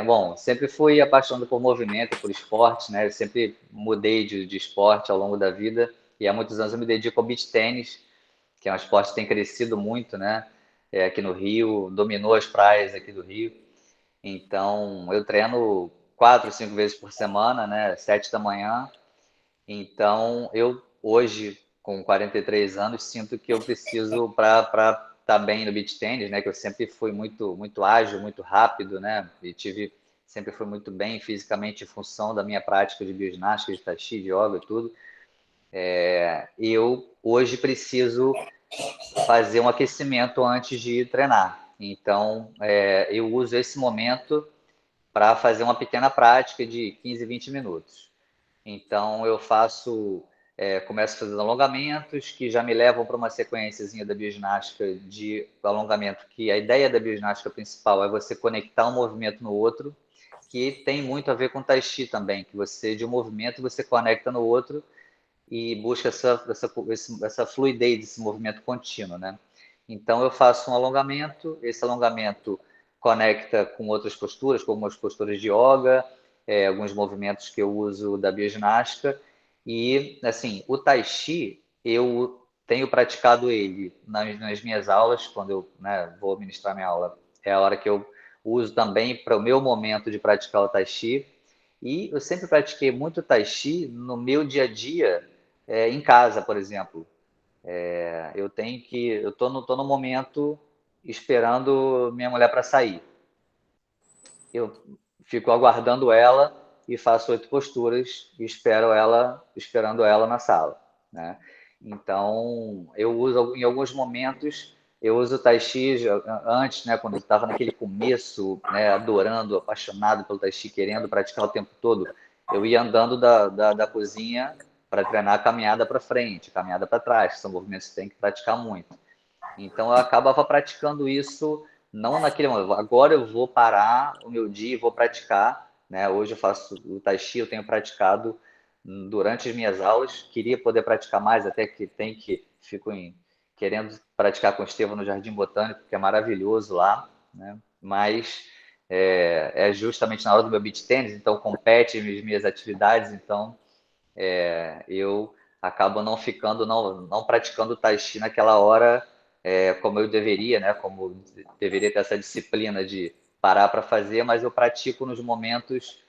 B: Bom, sempre fui apaixonado por movimento, por esporte, né? Eu sempre mudei de esporte ao longo da vida e há muitos anos eu me dedico ao beach tênis, que é um esporte que tem crescido muito, né? Aqui no Rio, dominou as praias aqui do Rio. Então, eu treino 4, 5 vezes por semana, né? 7 da manhã. Então, eu hoje, com 43 anos, sinto que eu preciso para estar bem no beach tennis, né? Que eu sempre fui muito ágil, muito rápido, né? E sempre fui muito bem fisicamente em função da minha prática de bioginástica, de tai chi, de yoga e tudo. Eu hoje preciso fazer um aquecimento antes de treinar. Então, eu uso esse momento para fazer uma pequena prática de 15, 20 minutos. Então, começo fazendo alongamentos que já me levam para uma sequenciazinha da bioginástica de alongamento, que a ideia da bioginástica principal é você conectar um movimento no outro, que tem muito a ver com Tai Chi também, que você, de um movimento, você conecta no outro e busca essa fluidez desse movimento contínuo, né? Então, eu faço um alongamento, esse alongamento conecta com outras posturas, como as posturas de yoga, alguns movimentos que eu uso da bioginástica, e, assim, o Tai Chi, eu tenho praticado ele nas minhas aulas, quando eu, né, vou ministrar minha aula, é a hora que eu uso também para o meu momento de praticar o Tai Chi, e eu sempre pratiquei muito Tai Chi no meu dia a dia, em casa, por exemplo. Eu tô no momento esperando minha mulher para sair. Eu fico aguardando ela e faço 8 posturas e esperando ela na sala, né? Então, em alguns momentos, eu uso o Tai Chi antes, né, quando eu estava naquele começo, né, adorando, apaixonado pelo Tai Chi, querendo praticar o tempo todo. Eu ia andando da cozinha para treinar a caminhada para frente, caminhada para trás, que são movimentos que tem que praticar muito. Então, eu acabava praticando isso, não naquele momento. Agora eu vou parar o meu dia e vou praticar, né? Hoje eu faço o Tai Chi, eu tenho praticado durante as minhas aulas. Queria poder praticar mais, até que querendo praticar com o Estevão no Jardim Botânico, que é maravilhoso lá, né? Mas é justamente na hora do meu beach tennis, então compete as minhas atividades, então eu acabo não praticando o Tai Chi naquela hora, como eu deveria, né? Como deveria ter essa disciplina de parar para fazer, mas eu pratico nos momentos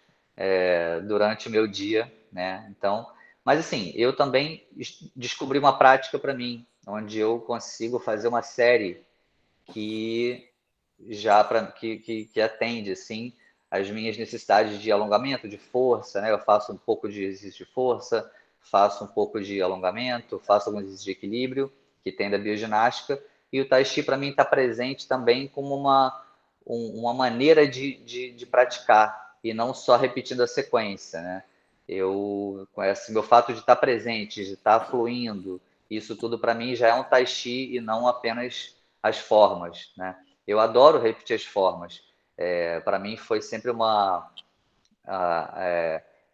B: durante o meu dia, né? Então, mas assim, eu também descobri uma prática para mim, onde eu consigo fazer uma série que que atende assim as minhas necessidades de alongamento, de força, né? Eu faço um pouco de exercício de força, faço um pouco de alongamento, faço alguns exercícios de equilíbrio, que tem da bioginástica, e o Tai Chi, para mim, está presente também como uma maneira de praticar, e não só repetindo a sequência, né? Com esse meu fato de estar presente, de estar fluindo, isso tudo para mim já é um Tai Chi e não apenas as formas, né? Eu adoro repetir as formas. Para mim foi sempre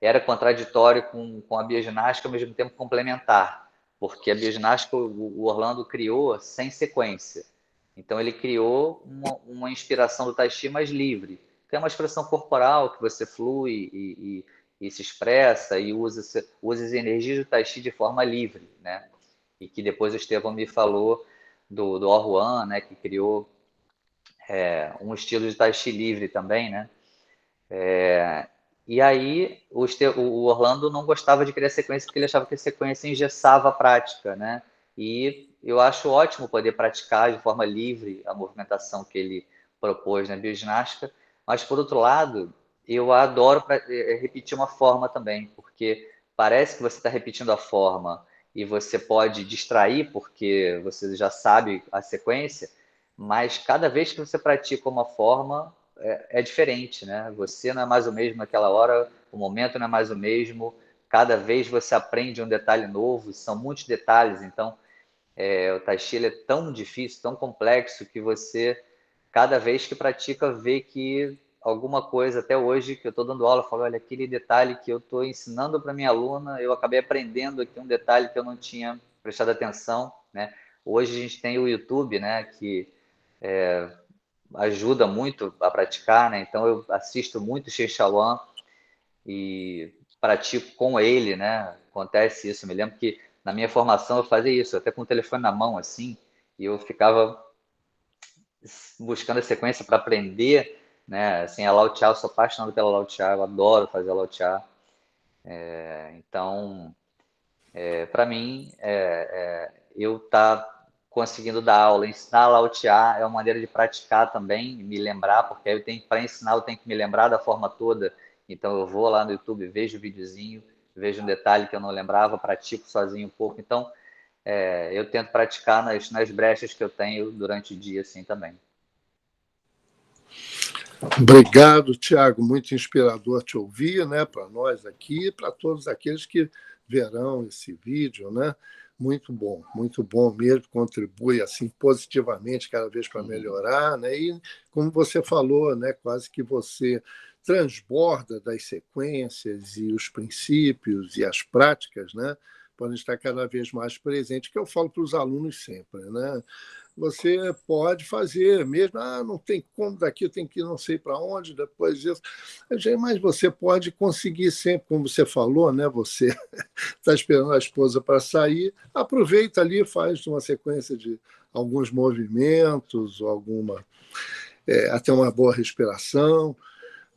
B: era contraditório com a bioginástica, ao mesmo tempo complementar, porque a bioginástica o Orlando criou sem sequência. Então ele criou uma inspiração do Tai Chi mais livre, que é uma expressão corporal que você flui e se expressa e usa as energias do Tai Chi de forma livre, né? E que depois o Estevão me falou do Ohuan, né? Que criou um estilo de Tai Chi livre também, né? E aí o Orlando não gostava de criar sequência porque ele achava que a sequência engessava a prática, né? E eu acho ótimo poder praticar de forma livre a movimentação que ele propôs na bioginástica, mas por outro lado, eu adoro repetir uma forma também, porque parece que você está repetindo a forma e você pode distrair porque você já sabe a sequência, mas cada vez que você pratica uma forma, é diferente, né? Você não é mais o mesmo naquela hora, o momento não é mais o mesmo, cada vez você aprende um detalhe novo, são muitos detalhes, então o Tai Chi ele é tão difícil, tão complexo, que você, cada vez que pratica, vê que alguma coisa, até hoje, que eu estou dando aula, eu falo, olha, aquele detalhe que eu estou ensinando para minha aluna, eu acabei aprendendo aqui um detalhe que eu não tinha prestado atenção, né? Hoje a gente tem o YouTube, né, que ajuda muito a praticar, né? Então eu assisto muito Shen Shaoan e pratico com ele, né? Acontece isso. Eu me lembro que na minha formação eu fazia isso, até com o telefone na mão, assim, e eu ficava buscando a sequência para aprender, né? Assim, a Lao Tcha, eu sou apaixonado pela Lao Tcha, eu adoro fazer a Lao Tcha. Então, para mim, eu tá conseguindo dar aula, ensinar a Lao Tcha é uma maneira de praticar também, me lembrar, porque aí para ensinar eu tenho que me lembrar da forma toda. Então eu vou lá no YouTube, vejo o videozinho, vejo um detalhe que eu não lembrava, pratico sozinho um pouco. Então eu tento praticar nas brechas que eu tenho durante o dia assim também.
E: Obrigado, Tiago, muito inspirador te ouvir, né, para nós aqui e para todos aqueles que verão esse vídeo, né? Muito bom mesmo, contribui assim positivamente cada vez para melhorar, né? E como você falou, né, quase que você transborda das sequências e os princípios e as práticas, né? Podem estar cada vez mais presentes, que eu falo para os alunos sempre, né? Você pode fazer, mesmo, não tem como daqui, eu tenho que ir não sei para onde, depois disso. Mas você pode conseguir sempre, como você falou, né? Você está esperando a esposa para sair, aproveita ali, faz uma sequência de alguns movimentos, até uma boa respiração.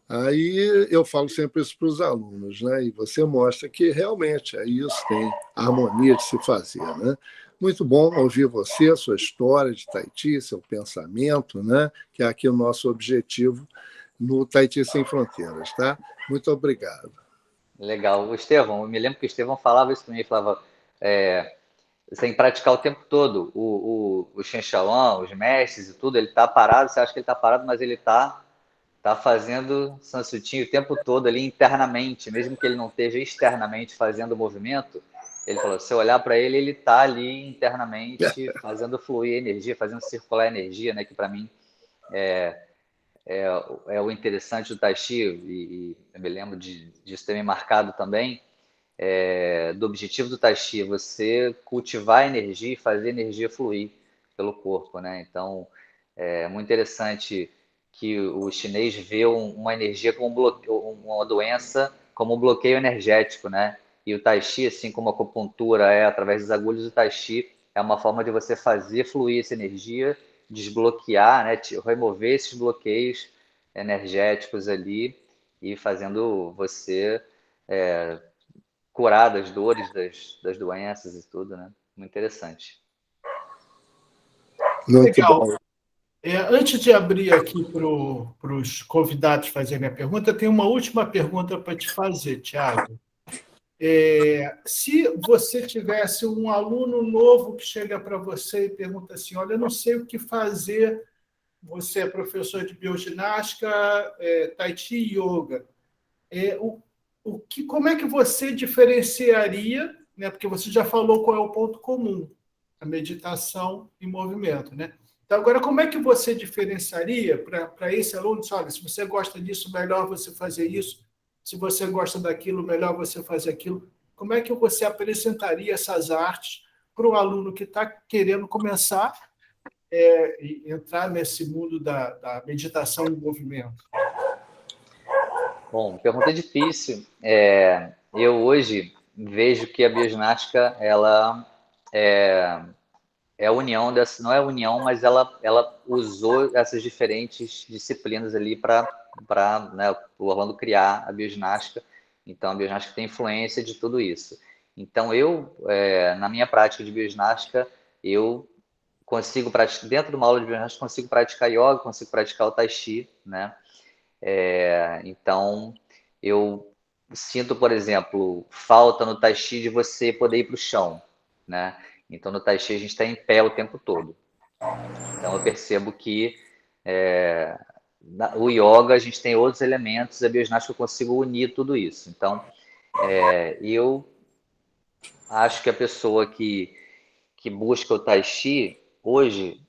E: Aí eu falo sempre isso para os alunos, né? E você mostra que realmente é isso, tem harmonia de se fazer, né? Muito bom ouvir você, a sua história de Tai Chi, seu pensamento, né? Que é aqui o nosso objetivo no Tai Chi Sem Fronteiras, tá? Muito obrigado.
B: Legal. O Estevão, eu me lembro que o Estevão falava isso para mim, falava, você tem que praticar o tempo todo. O Shen Shaoan, os mestres e tudo, ele está parado, você acha que ele está parado, mas ele está fazendo sansutinho o tempo todo ali internamente, mesmo que ele não esteja externamente fazendo o movimento. Ele falou, se eu olhar para ele, ele está ali internamente fazendo fluir energia, fazendo circular energia, né? Que para mim é o interessante do Tai Chi, e eu me lembro disso ter me marcado também, do objetivo do Tai Chi, você cultivar a energia e fazer a energia fluir pelo corpo, né? Então, é muito interessante que o chinês vê uma energia como uma doença, como um bloqueio energético, né? E o Tai Chi, assim como a acupuntura através das agulhas, o Tai Chi é uma forma de você fazer fluir essa energia, desbloquear, né? Remover esses bloqueios energéticos ali e fazendo você curar das dores, das doenças e tudo, né? Muito interessante.
E: Muito
A: Legal.
E: bom.
A: Antes de abrir aqui para os convidados fazerem a pergunta, eu tenho uma última pergunta para te fazer, Tiago. Se você tivesse um aluno novo que chega para você e pergunta assim, olha, eu não sei o que fazer, você é professor de bioginástica, tai chi e yoga. Como é que você diferenciaria, né? Porque você já falou qual é o ponto comum, a meditação e movimento, né? Então, agora, como é que você diferenciaria para esse aluno? Olha, se você gosta disso, melhor você fazer isso. Se você gosta daquilo, melhor você fazer aquilo. Como é que você apresentaria essas artes para o aluno que está querendo começar e entrar nesse mundo da meditação e movimento?
B: Bom, pergunta difícil. Eu hoje vejo que a bioginástica ela é a união dessa, não é a união, mas ela usou essas diferentes disciplinas ali para né, o Orlando criar a bioginástica. Então a bioginástica tem influência de tudo isso. Então na minha prática de bioginástica, eu consigo praticar, dentro de uma aula de bioginástica, consigo praticar yoga, consigo praticar o tai chi, né? Então, eu sinto, por exemplo, falta no tai chi de você poder ir para o chão, né? Então, no tai chi a gente está em pé o tempo todo. Então, eu percebo que o yoga a gente tem outros elementos, a bioginástica eu consigo unir tudo isso. Então, eu acho que a pessoa que busca o tai chi hoje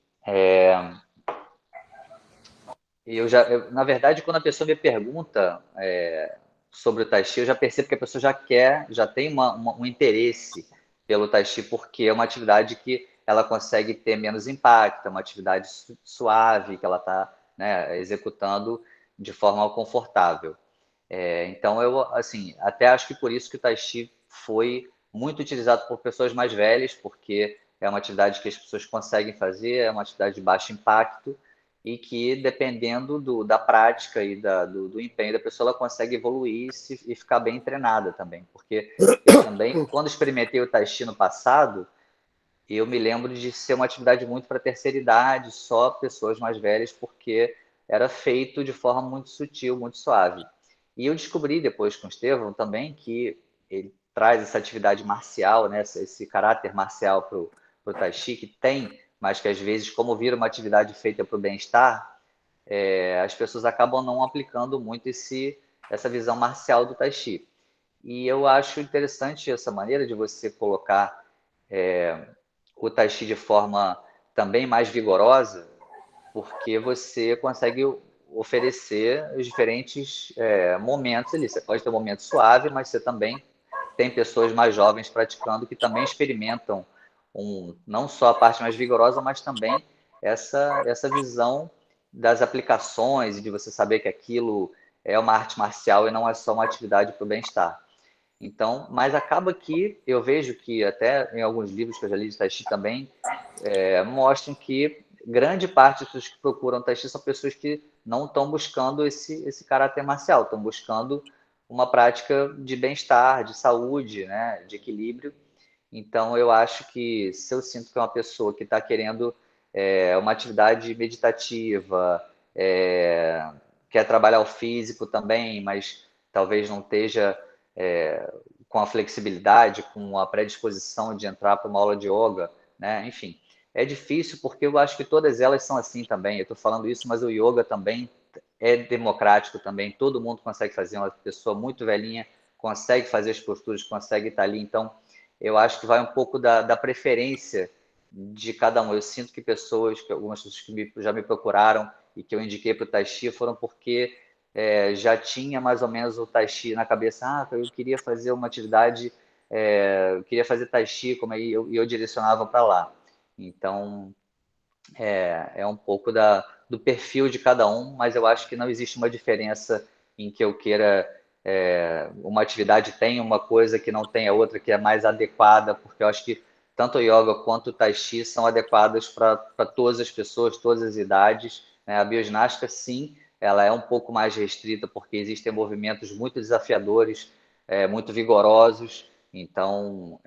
B: na verdade, quando a pessoa me pergunta sobre o Tai Chi, eu já percebo que a pessoa já tem um interesse pelo Tai Chi, porque é uma atividade que ela consegue ter menos impacto, é uma atividade suave, que ela está, né, executando de forma confortável. Então, eu assim, até acho que por isso que o Tai Chi foi muito utilizado por pessoas mais velhas, porque é uma atividade que as pessoas conseguem fazer, é uma atividade de baixo impacto, e que, dependendo da prática e do empenho da pessoa, ela consegue evoluir e ficar bem treinada também. Porque eu também, quando experimentei o Tai Chi no passado, eu me lembro de ser uma atividade muito para terceira idade, só pessoas mais velhas, porque era feito de forma muito sutil, muito suave. E eu descobri depois com o Estevão também que ele traz essa atividade marcial, né, esse caráter marcial para o Tai Chi, que tem, mas que às vezes, como vira uma atividade feita para o bem-estar, as pessoas acabam não aplicando muito essa visão marcial do Tai Chi. E eu acho interessante essa maneira de você colocar o Tai Chi de forma também mais vigorosa, porque você consegue oferecer os diferentes momentos ali. Você pode ter um momento suave, mas você também tem pessoas mais jovens praticando que também experimentam não só a parte mais vigorosa, mas também essa visão das aplicações e de você saber que aquilo é uma arte marcial e não é só uma atividade para o bem-estar. Então, mas acaba que eu vejo que até em alguns livros que eu já li de Tai Chi também mostram que grande parte das pessoas que procuram Tai Chi são pessoas que não estão buscando esse caráter marcial, estão buscando uma prática de bem-estar, de saúde, né, de equilíbrio. Então, eu acho que se eu sinto que é uma pessoa que está querendo uma atividade meditativa, quer trabalhar o físico também, mas talvez não esteja com a flexibilidade, com a predisposição de entrar para uma aula de yoga, né? Enfim, é difícil porque eu acho que todas elas são assim também. Eu estou falando isso, mas o yoga também é democrático também. Todo mundo consegue fazer, uma pessoa muito velhinha consegue fazer as posturas, consegue estar ali. Então, eu acho que vai um pouco da preferência de cada um. Eu sinto que algumas pessoas que já me procuraram e que eu indiquei para o Tai Chi foram porque já tinha mais ou menos o Tai Chi na cabeça. Eu queria fazer uma atividade, eu queria fazer Tai Chi, como aí eu direcionava para lá. Então, é um pouco do perfil de cada um, mas eu acho que não existe uma diferença em que eu queira uma atividade tem uma coisa que não tem a outra que é mais adequada, porque eu acho que tanto o yoga quanto o tai chi são adequados para todas as pessoas, todas as idades, né? A bioginástica, sim, ela é um pouco mais restrita, porque existem movimentos muito desafiadores, muito vigorosos. Então,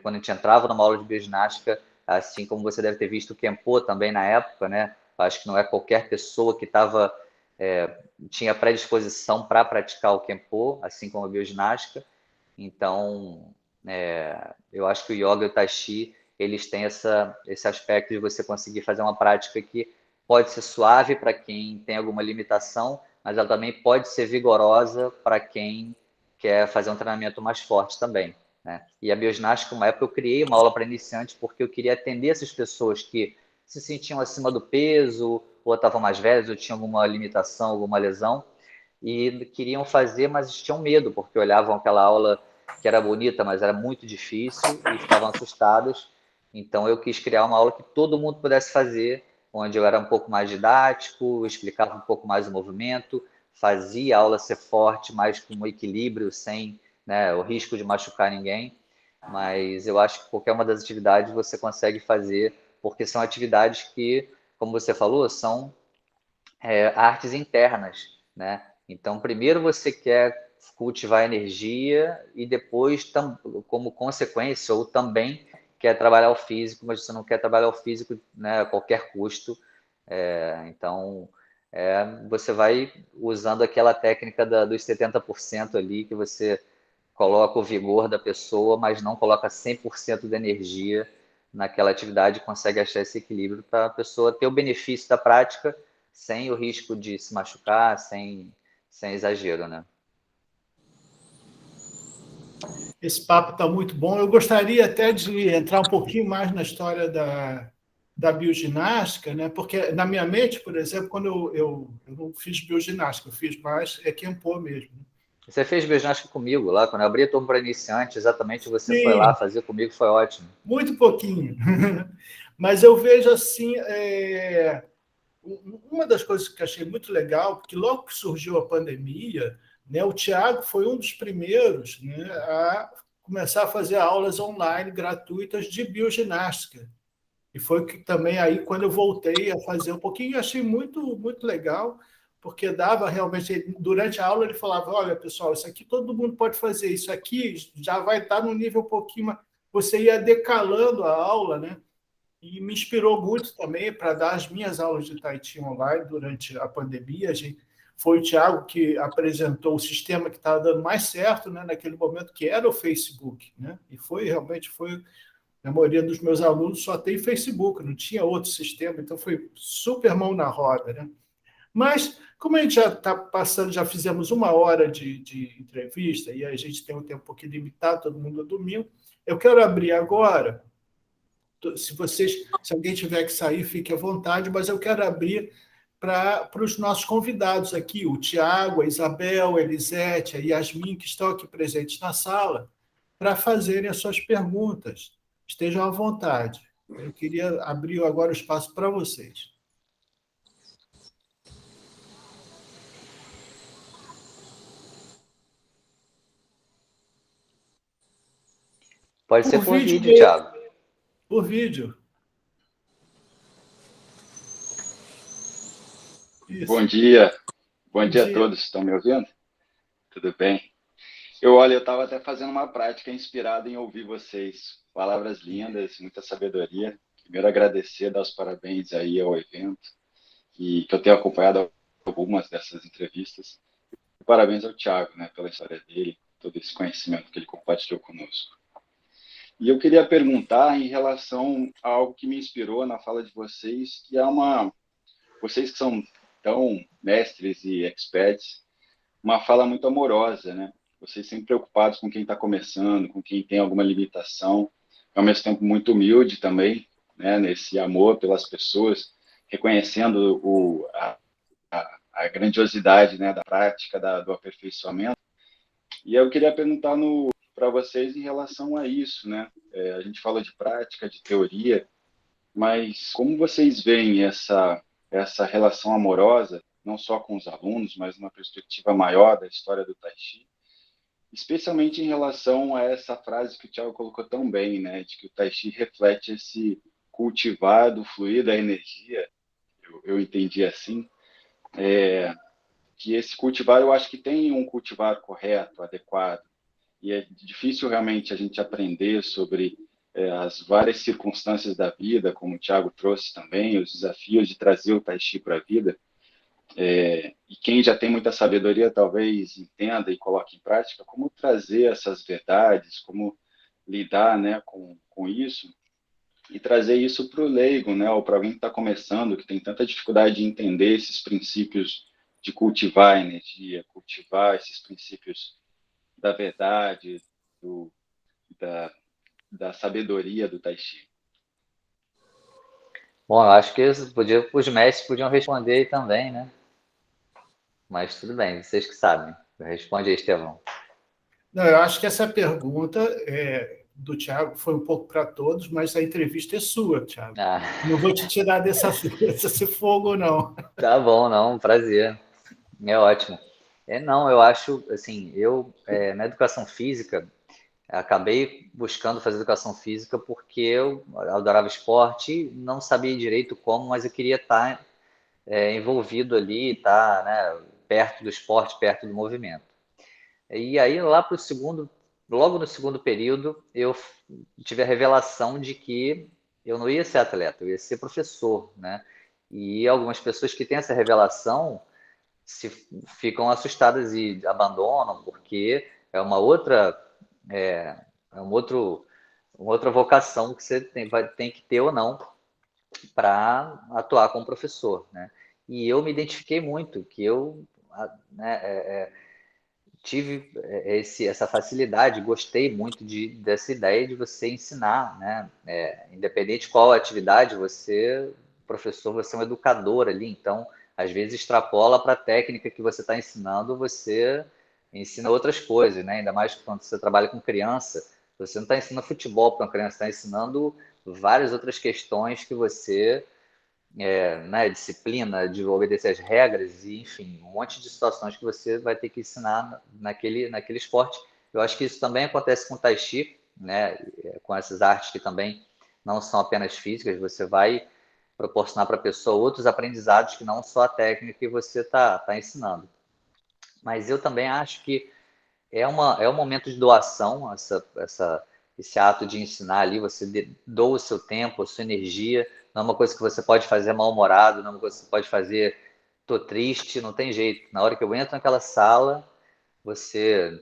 B: quando a gente entrava numa aula de bioginástica, assim como você deve ter visto o Kenpo também na época, né? Acho que não é qualquer pessoa que tinha predisposição para praticar o Kenpo, assim como a bioginástica. Então, eu acho que o yoga e o tai chi, eles têm esse aspecto de você conseguir fazer uma prática que pode ser suave para quem tem alguma limitação, mas ela também pode ser vigorosa para quem quer fazer um treinamento mais forte também, né? E a bioginástica, uma época eu criei uma aula para iniciantes porque eu queria atender essas pessoas que se sentiam acima do peso, ou estavam mais velhas, ou tinham alguma limitação, alguma lesão, e queriam fazer, mas tinham medo, porque olhavam aquela aula que era bonita, mas era muito difícil, e ficavam assustados. Então eu quis criar uma aula que todo mundo pudesse fazer, onde eu era um pouco mais didático, explicava um pouco mais o movimento, fazia a aula ser forte, mas com um equilíbrio, sem, né, o risco de machucar ninguém. Mas eu acho que qualquer uma das atividades você consegue fazer, porque são atividades que, como você falou, são artes internas, né? Então, primeiro você quer cultivar energia e depois, como consequência, ou também quer trabalhar o físico, mas você não quer trabalhar o físico, né, a qualquer custo. Então, você vai usando aquela técnica dos 70% ali, que você coloca o vigor da pessoa, mas não coloca 100% da energia naquela atividade, consegue achar esse equilíbrio para a pessoa ter o benefício da prática sem o risco de se machucar, sem exagero, né?
A: Esse papo está muito bom. Eu gostaria até de entrar um pouquinho mais na história da bioginástica, né? Porque na minha mente, por exemplo, quando eu não fiz bioginástica, eu fiz mais Kenpo mesmo.
B: Você fez bioginástica comigo lá, quando eu abri a turma para iniciante, exatamente você foi lá
A: Sim,
B: fazer comigo, foi ótimo.
A: muito pouquinho. Mas eu vejo assim, uma das coisas que achei muito legal, porque logo que surgiu a pandemia, né, o Tiago foi um dos primeiros, né, a começar a fazer aulas online gratuitas de bioginástica. E foi que também aí, quando eu voltei a fazer um pouquinho, eu achei muito, muito legal, porque dava realmente, durante a aula ele falava, olha, pessoal, isso aqui todo mundo pode fazer, isso aqui já vai estar num nível um pouquinho mais... Você ia decalando a aula, né? E me inspirou muito também para dar as minhas aulas de Tai Chi online durante a pandemia. Foi o Thiago que apresentou o sistema que estava dando mais certo, né, naquele momento, que era o Facebook. Né? E realmente foi. A maioria dos meus alunos só tem Facebook, não tinha outro sistema, então foi super mão na roda. Né? Mas, como a gente já está passando, já fizemos 1 hora de entrevista e a gente tem um tempo um pouquinho limitado, todo mundo é domingo, eu quero abrir agora. Se alguém tiver que sair, fique à vontade, mas eu quero abrir para os nossos convidados aqui, o Tiago, a Isabel, a Elisete, a Yasmin, que estão aqui presentes na sala, para fazerem as suas perguntas. Estejam à vontade. Eu queria abrir agora o espaço para vocês.
B: Pode ser por vídeo,
A: mesmo.
B: Thiago.
A: Por vídeo.
F: Isso. Bom dia a todos, estão me ouvindo? Tudo bem? Eu estava até fazendo uma prática inspirada em ouvir vocês. Palavras lindas, muita sabedoria. Primeiro agradecer, dar os parabéns aí ao evento, e que eu tenho acompanhado algumas dessas entrevistas. E parabéns ao Thiago, né, pela história dele, todo esse conhecimento que ele compartilhou conosco. E eu queria perguntar em relação a algo que me inspirou na fala de vocês, que é vocês que são tão mestres e experts, uma fala muito amorosa, né? Vocês sempre preocupados com quem está começando, com quem tem alguma limitação, ao mesmo tempo muito humilde também, né? Nesse amor pelas pessoas, reconhecendo a grandiosidade, né, da prática, do aperfeiçoamento. E eu queria perguntar para vocês em relação a isso, né? A gente fala de prática, de teoria, mas como vocês veem essa relação amorosa, não só com os alunos, mas numa perspectiva maior da história do Tai Chi, especialmente em relação a essa frase que o Thiago colocou tão bem, né, de que o Tai Chi reflete esse cultivar do fluir da energia, eu entendi assim, que esse cultivar, eu acho que tem um cultivar correto, adequado, e é difícil realmente a gente aprender sobre as várias circunstâncias da vida, como o Thiago trouxe também, os desafios de trazer o Tai Chi para a vida. E quem já tem muita sabedoria talvez entenda e coloque em prática como trazer essas verdades, como lidar, né, com isso e trazer isso para o leigo, né, ou para alguém que está começando, que tem tanta dificuldade de entender esses princípios de cultivar a energia, cultivar esses princípios da verdade, da sabedoria do Tai Chi.
B: Bom, eu acho que os mestres podiam responder aí também, né? Mas tudo bem, vocês que sabem. Responde aí, Estevão.
A: Não, eu acho que essa pergunta do Thiago foi um pouco para todos, mas a entrevista é sua, Thiago.
B: Ah,
A: Não vou te tirar desse fogo, não.
B: tá bom, não, prazer. É ótimo. Não, eu acho, assim, na educação física, acabei buscando fazer educação física porque eu adorava esporte, não sabia direito como, mas eu queria estar envolvido ali, estar, né, perto do esporte, perto do movimento. E aí, logo no segundo período, eu tive a revelação de que eu não ia ser atleta, eu ia ser professor, né? E algumas pessoas que têm essa revelação se ficam assustadas e abandonam, porque é uma outra, é, é uma outra vocação que você tem que ter ou não para atuar como professor, né? E eu me identifiquei muito, que eu, né, tive essa facilidade, gostei muito dessa ideia de você ensinar, né? Independente qual atividade, professor, você é um educador ali, então, às vezes extrapola para a técnica que você está ensinando, você ensina outras coisas, né? Ainda mais quando você trabalha com criança, você não está ensinando futebol para uma criança, está ensinando várias outras questões que você né, disciplina, de obedecer as regras e, enfim, um monte de situações que você vai ter que ensinar naquele esporte. Eu acho que isso também acontece com o Tai Chi, né, com essas artes que também não são apenas físicas, você vai proporcionar para a pessoa outros aprendizados que não só a técnica que você está ensinando. Mas eu também acho que é um momento de doação, esse ato de ensinar ali, você doa o seu tempo, a sua energia, não é uma coisa que você pode fazer mal-humorado, não é uma coisa que você pode fazer, tô triste, não tem jeito. Na hora que eu entro naquela sala,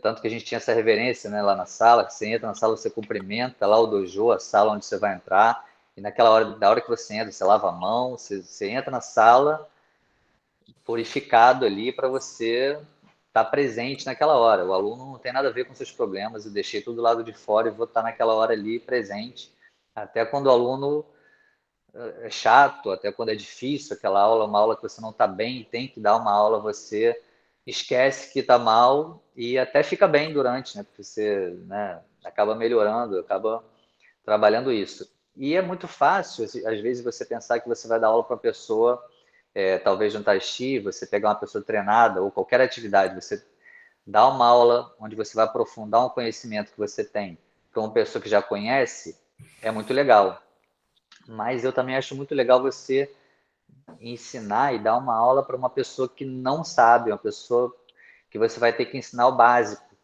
B: tanto que a gente tinha essa reverência, né, lá na sala, que você entra na sala, você cumprimenta lá o dojo, a sala onde você vai entrar, e da hora que você entra, você lava a mão, você entra na sala, purificado ali para você estar presente naquela hora. O aluno não tem nada a ver com seus problemas, eu deixei tudo do lado de fora e vou estar naquela hora ali presente. Até quando o aluno é chato, até quando é difícil aquela aula, uma aula que você não está bem, tem que dar uma aula, você esquece que está mal e até fica bem durante, né? Porque você, né, acaba melhorando, acaba trabalhando isso. E é muito fácil, às vezes, você pensar que você vai dar aula para uma pessoa, talvez no Tai Chi, você pegar uma pessoa treinada ou qualquer atividade, você dá uma aula onde você vai aprofundar um conhecimento que você tem para uma pessoa que já conhece, é muito legal. Mas eu também acho muito legal você ensinar e dar uma aula para uma pessoa que não sabe, uma pessoa que você vai ter que ensinar o básico,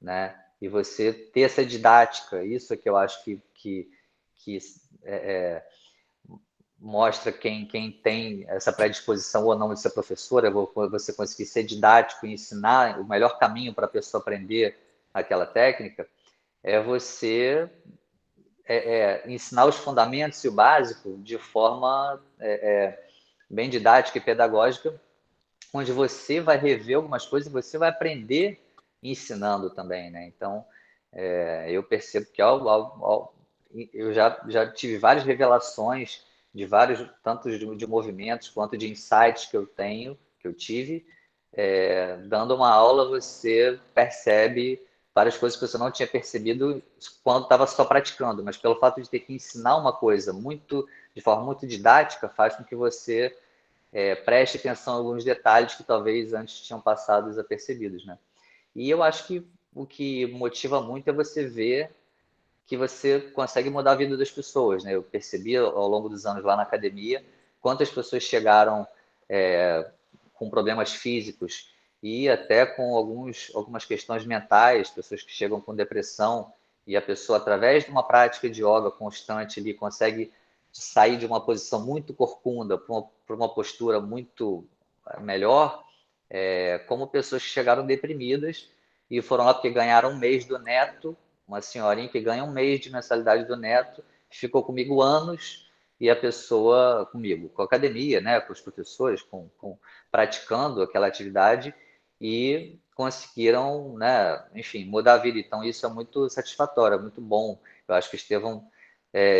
B: né? E você ter essa didática, isso é que eu acho que mostra quem tem essa predisposição ou não de ser professora, você conseguir ser didático e ensinar o melhor caminho para a pessoa aprender aquela técnica, é você ensinar os fundamentos e o básico de forma bem didática e pedagógica, onde você vai rever algumas coisas e você vai aprender ensinando também, né? Então, eu percebo que eu já tive várias revelações de vários, tanto de movimentos quanto de insights que eu tive. Dando uma aula, você percebe várias coisas que você não tinha percebido quando estava só praticando, mas pelo fato de ter que ensinar uma coisa de forma muito didática, faz com que você preste atenção em alguns detalhes que talvez antes tinham passado desapercebidos, né? E eu acho que o que motiva muito é você ver que você consegue mudar a vida das pessoas, né? Eu percebi ao longo dos anos lá na academia quantas pessoas chegaram com problemas físicos e até com algumas questões mentais, pessoas que chegam com depressão e a pessoa, através de uma prática de yoga constante ali, consegue sair de uma posição muito corcunda para uma postura muito melhor, como pessoas que chegaram deprimidas e foram lá porque ganharam um mês do neto, uma senhorinha que ganha um mês de mensalidade do neto, ficou comigo anos, e a pessoa comigo, com a academia, né, com os professores, praticando aquela atividade, e conseguiram, né, enfim, mudar a vida. Então, isso é muito satisfatório, é muito bom. Eu acho que o Estevão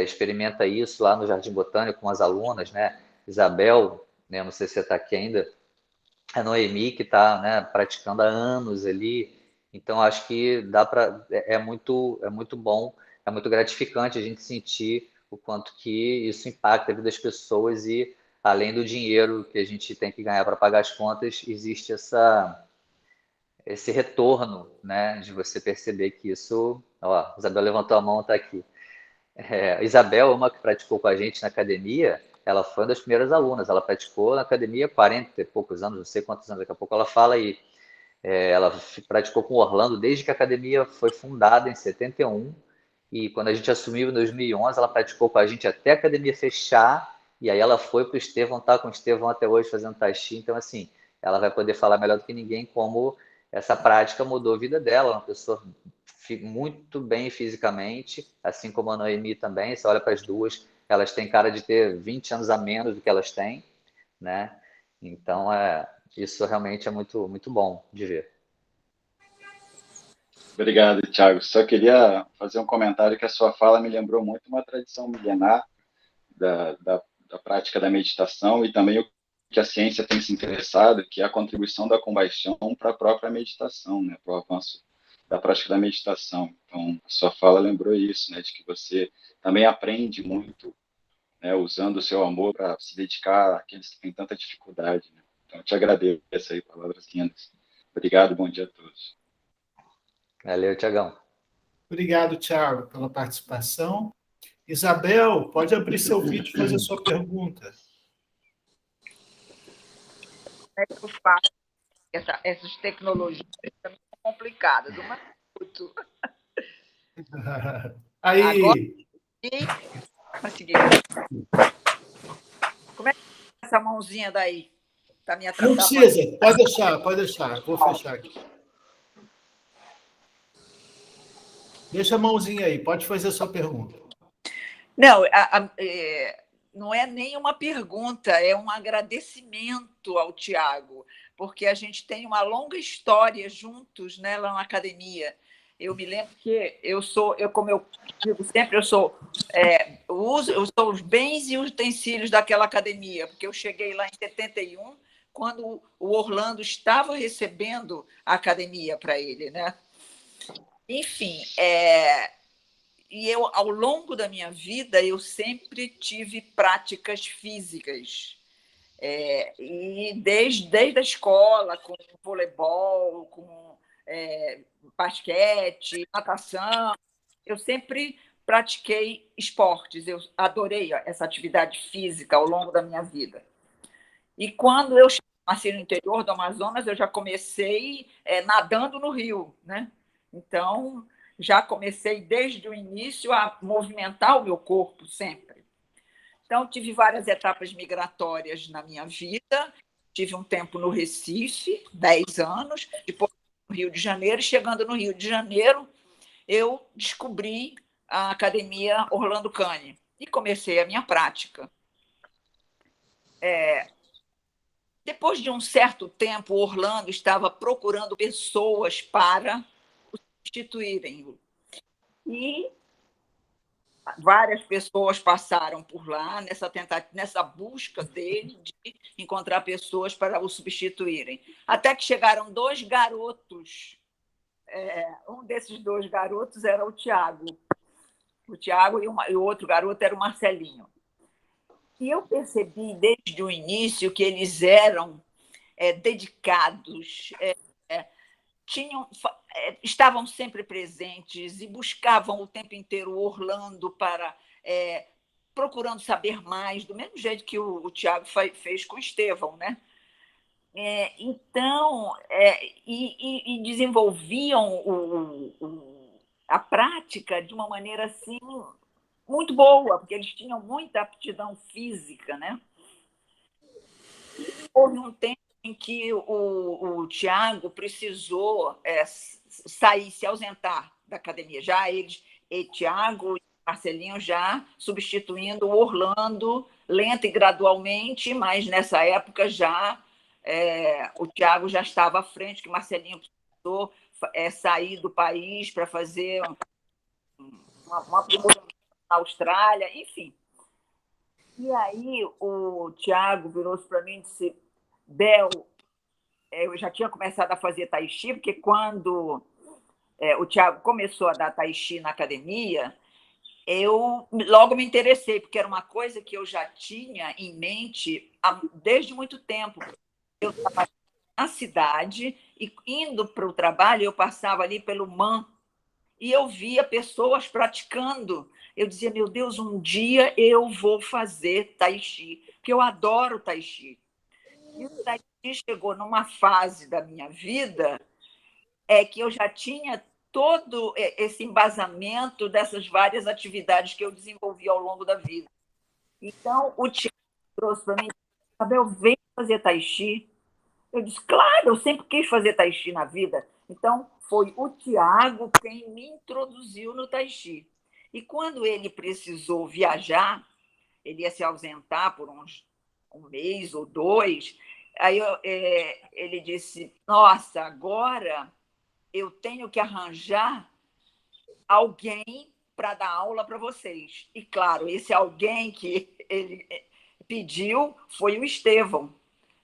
B: experimenta isso lá no Jardim Botânico com as alunas, né? Isabel, né, não sei se você está aqui ainda, a Noemi, que está, né, praticando há anos ali. Então, acho que é muito bom, é muito gratificante a gente sentir o quanto que isso impacta a vida das pessoas e, além do dinheiro que a gente tem que ganhar para pagar as contas, existe esse retorno, né, de você perceber que isso... Ó, Isabel levantou a mão, está aqui. Isabel, uma que praticou com a gente na academia, ela foi uma das primeiras alunas. Ela praticou na academia 40 e poucos anos, não sei quantos anos, daqui a pouco ela fala aí. Ela praticou com o Orlando desde que a academia foi fundada em 71. E quando a gente assumiu em 2011, ela praticou com a gente até a academia fechar. E aí ela foi para o Estevão, tá com o Estevão até hoje fazendo tai chi. Então, assim, ela vai poder falar melhor do que ninguém como essa prática mudou a vida dela. Uma pessoa muito bem fisicamente, assim como a Noemi também. Você olha para as duas, elas têm cara de ter 20 anos a menos do que elas têm, né? Então, isso realmente é muito, muito bom de ver.
F: Obrigado, Thiago. Só queria fazer um comentário que a sua fala me lembrou muito uma tradição milenar da prática da meditação e também o que a ciência tem se interessado, que é a contribuição da compaixão para a própria meditação, né, para o avanço da prática da meditação. Então, a sua fala lembrou isso, né, de que você também aprende muito, né, usando o seu amor para se dedicar àqueles que têm tanta dificuldade. Né? Então, eu te agradeço aí, palavras lindas. Obrigado, bom dia a todos.
B: Valeu, Tiagão.
A: Obrigado, Thiago, pela participação. Isabel, pode abrir seu vídeo e fazer sua pergunta.
G: Eu faço essas tecnologias também são complicadas. Uma minuto.
A: Aí.
G: Agora consegui. Como é que é essa mãozinha daí? Está me
A: Não
G: atrapalhando?
A: precisa, pode deixar. Vou fechar aqui. Deixa a mãozinha aí, pode fazer a sua pergunta.
G: Não, não é nem uma pergunta, é um agradecimento ao Tiago, porque a gente tem uma longa história juntos, né, lá na academia. Eu me lembro que como eu digo sempre, eu sou os bens e utensílios daquela academia, porque eu cheguei lá em 71, quando o Orlando estava recebendo a academia para ele, né? Enfim, e eu, ao longo da minha vida, eu sempre tive práticas físicas. E desde a escola, com voleibol, com basquete, natação, eu sempre pratiquei esportes. Eu adorei essa atividade física ao longo da minha vida. E quando eu nasci no interior do Amazonas, eu já comecei nadando no rio, né? Então, já comecei desde o início a movimentar o meu corpo sempre. Então, tive várias etapas migratórias na minha vida. Tive um tempo no Recife, 10 anos, depois no Rio de Janeiro. Chegando no Rio de Janeiro, eu descobri a Academia Orlando Cane e comecei a minha prática. Depois de um certo tempo, o Orlando estava procurando pessoas para o substituírem. E várias pessoas passaram por lá nessa busca dele de encontrar pessoas para o substituírem. Até que chegaram 2 garotos. Um desses 2 garotos era o Tiago. O Tiago e o outro garoto era o Marcelinho. E eu percebi desde o início que eles eram dedicados, estavam sempre presentes e buscavam o tempo inteiro o Orlando procurando saber mais, do mesmo jeito que o Tiago fez com o Estevão, né? Então, e desenvolviam a prática de uma maneira assim muito boa, porque eles tinham muita aptidão física, né? Houve um tempo em que o Tiago precisou sair, se ausentar da academia. Já eles, Tiago e Marcelinho já substituindo o Orlando, lenta e gradualmente, mas nessa época já o Tiago já estava à frente, que Marcelinho precisou sair do país para fazer uma aprimoramento na Austrália, enfim. E aí o Tiago virou-se para mim e disse: Bel, eu já tinha começado a fazer tai chi, porque quando o Tiago começou a dar tai chi na academia, eu logo me interessei, porque era uma coisa que eu já tinha em mente desde muito tempo. Eu estava na cidade e, indo para o trabalho, eu passava ali pelo MAN e eu via pessoas praticando. Eu dizia, meu Deus, um dia eu vou fazer tai chi, porque eu adoro tai chi. E o tai chi chegou numa fase da minha vida que eu já tinha todo esse embasamento dessas várias atividades que eu desenvolvi ao longo da vida. Então, o Tiago trouxe para mim, Abel, vem fazer tai chi. Eu disse, claro, eu sempre quis fazer tai chi na vida. Então, foi o Tiago quem me introduziu no tai chi. E quando ele precisou viajar, ele ia se ausentar por um mês ou 2, aí ele disse, nossa, agora eu tenho que arranjar alguém para dar aula para vocês. E, claro, esse alguém que ele pediu foi o Estevão.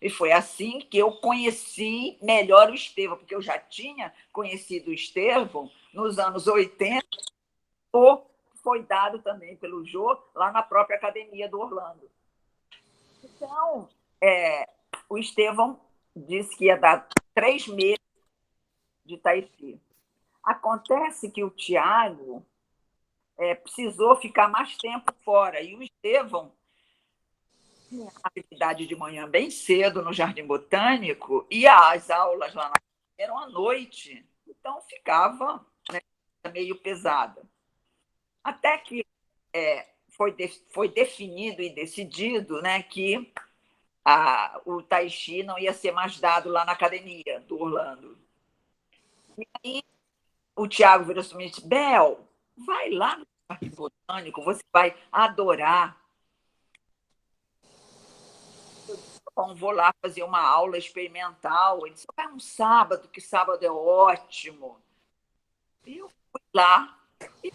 G: E foi assim que eu conheci melhor o Estevão, porque eu já tinha conhecido o Estevão nos anos 80, ou foi dado também pelo Jô, lá na própria academia do Orlando. Então, o Estevão disse que ia dar 3 meses de tai chi. Acontece que o Tiago precisou ficar mais tempo fora, e o Estevão tinha atividade de manhã bem cedo no Jardim Botânico, e as aulas lá eram à noite, então ficava meio pesada. Até que foi definido e decidido, né, que o tai chi não ia ser mais dado lá na academia do Orlando. E aí o Tiago virou para mim e disse, Bel, vai lá no Jardim Botânico, você vai adorar. Eu disse, bom, vou lá fazer uma aula experimental. Ele disse, vai um sábado, que sábado é ótimo. E eu fui lá e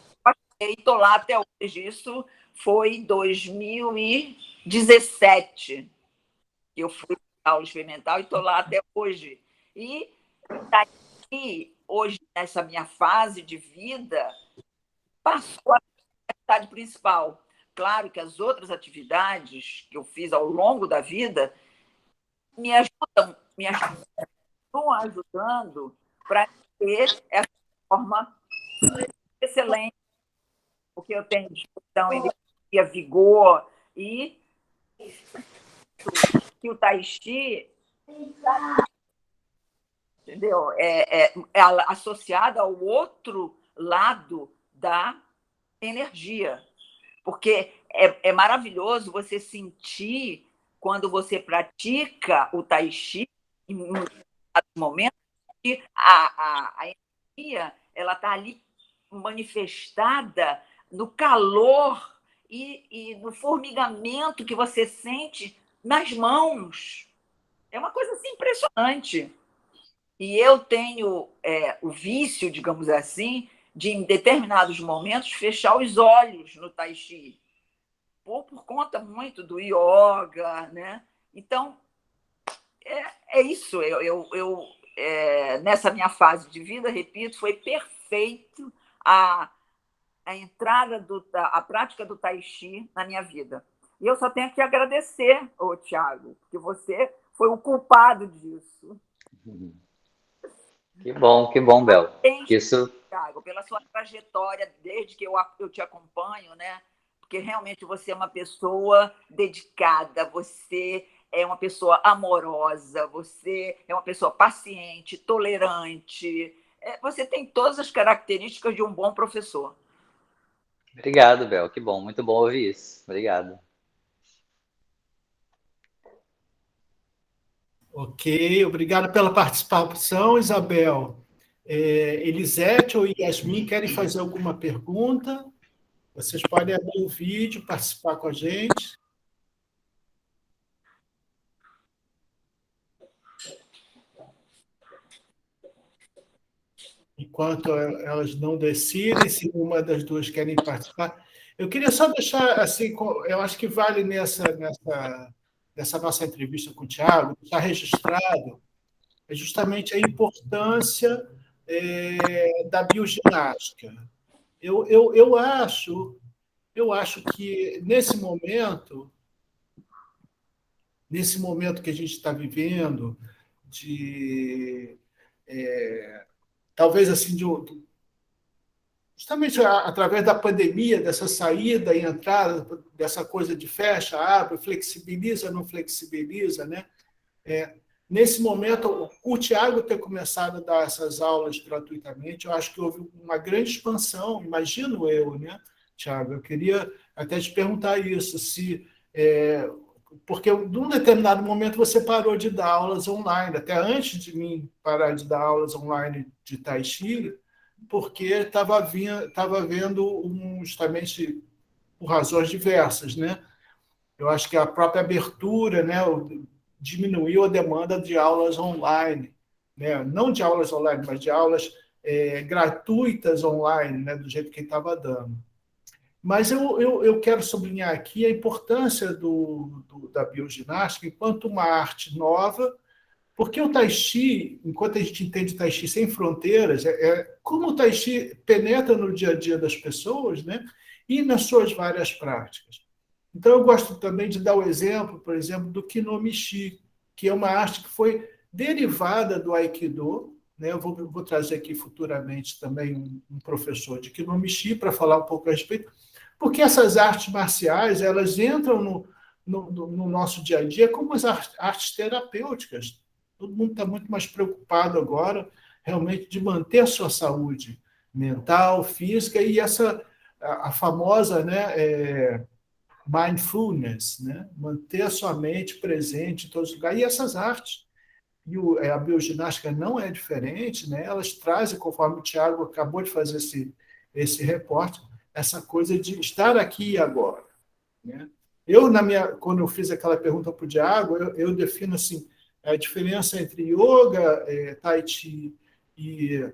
G: estou lá até hoje. Isso foi em 2017 que eu fui para a aula experimental e estou lá até hoje. E daqui, hoje, nessa minha fase de vida, passou a atividade principal. Claro que as outras atividades que eu fiz ao longo da vida me estão ajudando para ter essa forma excelente, porque eu tenho disposição, energia, vigor, e que o tai chi entendeu? É associado ao outro lado da energia. Porque é maravilhoso você sentir, quando você pratica o tai chi, em um momento, que a energia está ali manifestada no calor e no formigamento que você sente nas mãos. É uma coisa assim, impressionante. E eu tenho o vício, digamos assim, de, em determinados momentos, fechar os olhos no tai chi, por conta muito do yoga, né? Então, é isso. Nessa minha fase de vida, repito, foi perfeito a entrada a prática do tai chi na minha vida. E eu só tenho que agradecer, Tiago, porque você foi o culpado disso.
B: Que bom, Bel. Isso,
G: Thiago, pela sua trajetória, desde que eu te acompanho, né? Porque realmente você é uma pessoa dedicada, você é uma pessoa amorosa, você é uma pessoa paciente, tolerante, você tem todas as características de um bom professor.
B: Obrigado, Bel. Que bom, muito bom ouvir isso. Obrigado.
A: Ok, obrigado pela participação, Isabel. Elisete ou Yasmin querem fazer alguma pergunta? Vocês podem abrir o vídeo, participar com a gente. Enquanto elas não decidem se uma das duas querem participar. Eu queria só deixar, assim, eu acho que vale nessa nossa entrevista com o Tiago, deixar registrado justamente a importância da bioginástica. Eu acho que nesse momento que a gente está vivendo, talvez assim, justamente através da pandemia, dessa saída e entrada, dessa coisa de fecha, abre, flexibiliza, não flexibiliza, né? Nesse momento, o Tiago ter começado a dar essas aulas gratuitamente, eu acho que houve uma grande expansão, imagino eu, né, Tiago? Eu queria até te perguntar isso, porque num determinado momento você parou de dar aulas online, até antes de mim parar de dar aulas online de Tai Chi, porque estava vendo justamente por razões diversas, né? Eu acho que a própria abertura, né, diminuiu a demanda de aulas online, né? Não de aulas online, mas de aulas gratuitas online, né, do jeito que estava dando. Mas eu quero sublinhar aqui a importância da bioginástica enquanto uma arte nova, porque o Tai Chi, enquanto a gente entende Tai Chi sem fronteiras, como o Tai Chi penetra no dia a dia das pessoas, né, e nas suas várias práticas. Então, eu gosto também de dar o exemplo, por exemplo, do Kinomichi, que é uma arte que foi derivada do Aikido, né? Eu vou trazer aqui futuramente também um professor de Kinomichi para falar um pouco a respeito, porque essas artes marciais elas entram no nosso dia a dia como as artes terapêuticas. Todo mundo está muito mais preocupado agora, realmente, de manter a sua saúde mental, física e a famosa, né, mindfulness, né? Manter a sua mente presente em todos os lugares. E essas artes, a bioginástica não é diferente, né? Elas trazem, conforme o Tiago acabou de fazer esse reporte, essa coisa de estar aqui e agora, né? Quando eu fiz aquela pergunta para o Tiago, eu defino assim, a diferença entre yoga, tai chi e,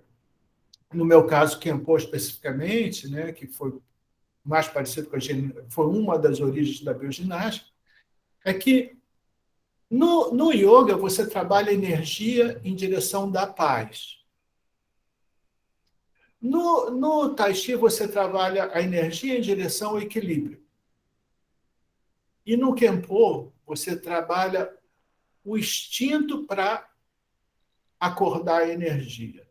A: no meu caso, Kenpo especificamente, né, que foi mais parecido com foi uma das origens da bioginástica, é que no yoga você trabalha a energia em direção da paz. No Tai Chi você trabalha a energia em direção ao equilíbrio. E no Kenpo você trabalha o instinto para acordar a energia.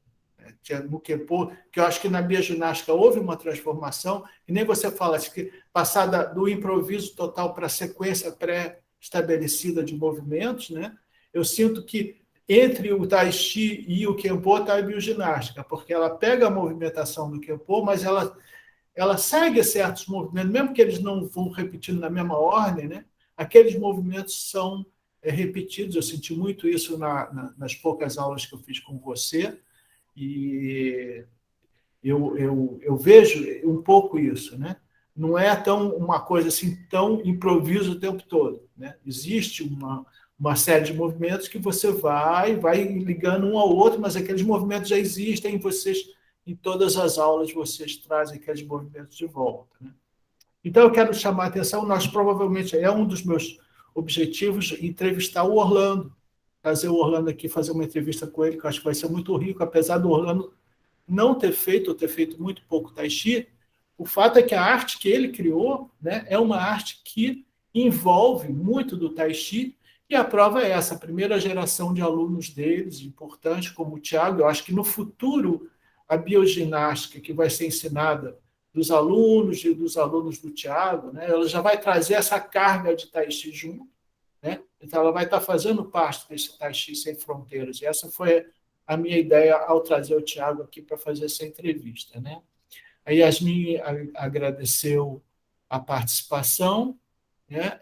A: No Kenpo, que eu acho que na bioginástica houve uma transformação, e nem você fala assim, que passada do improviso total para a sequência pré-estabelecida de movimentos, né? Eu sinto que entre o Tai Chi e o Kenpo está a bioginástica, porque ela pega a movimentação do Kenpo, mas ela segue certos movimentos, mesmo que eles não vão repetindo na mesma ordem, né? Aqueles movimentos são repetidos. Eu senti muito isso nas poucas aulas que eu fiz com você, e eu vejo um pouco isso, né? Não é uma coisa assim tão improviso o tempo todo, né? Existe uma série de movimentos que você vai ligando um ao outro, mas aqueles movimentos já existem, em todas as aulas vocês trazem aqueles movimentos de volta, né? Então eu quero chamar a atenção, nós provavelmente, é um dos meus objetivos, entrevistar o Orlando, trazer o Orlando aqui, fazer uma entrevista com ele, que eu acho que vai ser muito rico, apesar do Orlando não ter feito, ou ter feito muito pouco Tai Chi. O fato é que a arte que ele criou, né, é uma arte que envolve muito do Tai Chi, e a prova é essa, a primeira geração de alunos deles, importante, como o Tiago. Eu acho que no futuro a bioginástica que vai ser ensinada dos alunos e dos alunos do Tiago, né, ela já vai trazer essa carga de Tai Chi junto, né? Então ela vai estar fazendo parte desse Tai Chi sem fronteiras. E essa foi a minha ideia ao trazer o Tiago aqui para fazer essa entrevista, né? A Yasmin agradeceu a participação, né?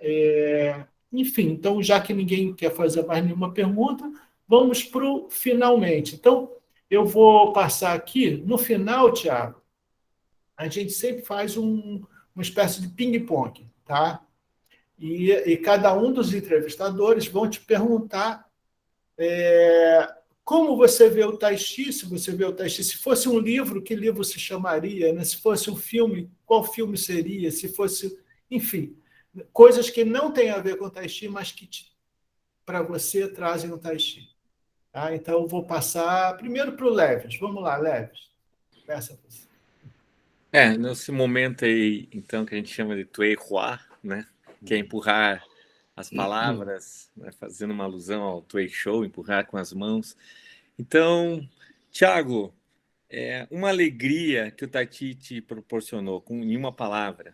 A: Enfim, então, já que ninguém quer fazer mais nenhuma pergunta, vamos para o finalmente. Então, eu vou passar aqui, no final, Tiago, a gente sempre faz uma espécie de ping-pong, tá? E cada um dos entrevistadores vão te perguntar como você vê o Tai Chi, se você vê o Tai Chi, se fosse um livro, que livro se chamaria, né? Se fosse um filme, qual filme seria? Se fosse, enfim, coisas que não têm a ver com o Tai Chi, mas que para você trazem o Tai Chi. Tá? Então, eu vou passar primeiro para o Leves. Vamos lá, Leves. Peça para você.
D: Nesse momento aí, então, que a gente chama de Tuei Hua, né? Que é empurrar as palavras, né? Fazendo uma alusão ao Tuei Shou, empurrar com as mãos. Então, Tiago, uma alegria que o Tai Chi te proporcionou, em uma palavra.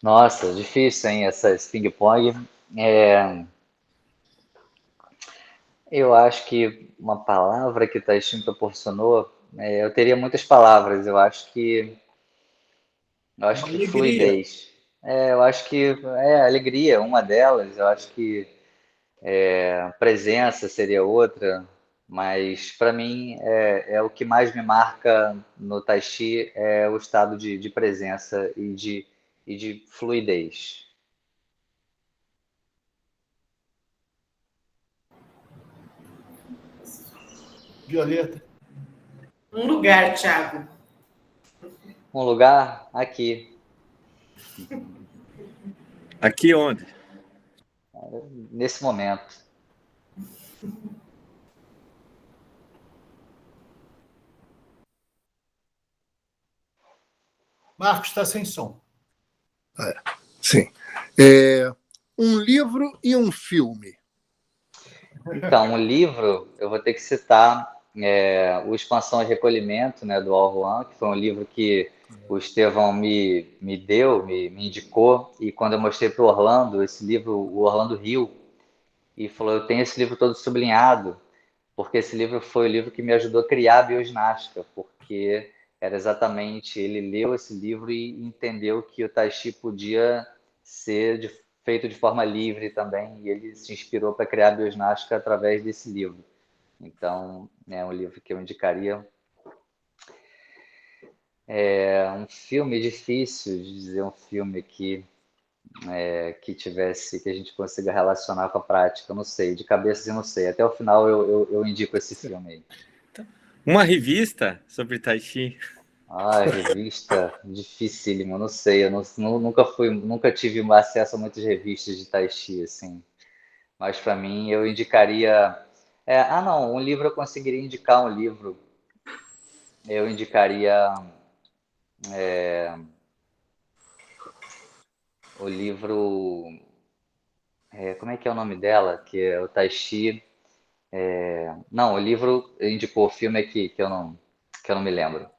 B: Nossa, difícil, hein, esse ping-pong. Eu acho que uma palavra que o Tai Chi me proporcionou, eu teria muitas palavras, eu acho que
A: Alegria.
B: fluidez. Eu acho que alegria, uma delas. Eu acho que presença seria outra. Mas para mim é o que mais me marca no Tai Chi é o estado de presença e de fluidez.
A: Violeta.
C: Um lugar, Thiago.
B: Um lugar aqui,
D: Aqui onde?
B: nesse momento.
A: Marcos está sem som.
E: Sim. Um livro e um filme.
B: Então, o livro, eu vou ter que citar o Expansão e Recolhimento, né, do Al Juan, que foi um livro que o Estevão me deu, me indicou, e quando eu mostrei para o Orlando, esse livro, o Orlando riu, e falou, eu tenho esse livro todo sublinhado, porque esse livro foi o livro que me ajudou a criar a bioginástica, porque era exatamente, ele leu esse livro e entendeu que o Tai Chi podia ser feito de forma livre também, e ele se inspirou para criar a bioginástica através desse livro. Então, é um livro que eu indicaria. Um filme difícil de dizer, um filme que tivesse, que a gente consiga relacionar com a prática, eu não sei, de cabeça eu não sei. Até o final eu indico esse filme aí.
D: Uma revista sobre Tai Chi.
B: Revista dificílimo, não sei. Eu nunca tive acesso a muitas revistas de Tai Chi, assim. Mas para mim eu indicaria. Não, um livro eu conseguiria indicar um livro. Eu indicaria o livro. Como é que é o nome dela? Que é o Tai Chi. Não, o livro indicou, o filme aqui que eu não me lembro.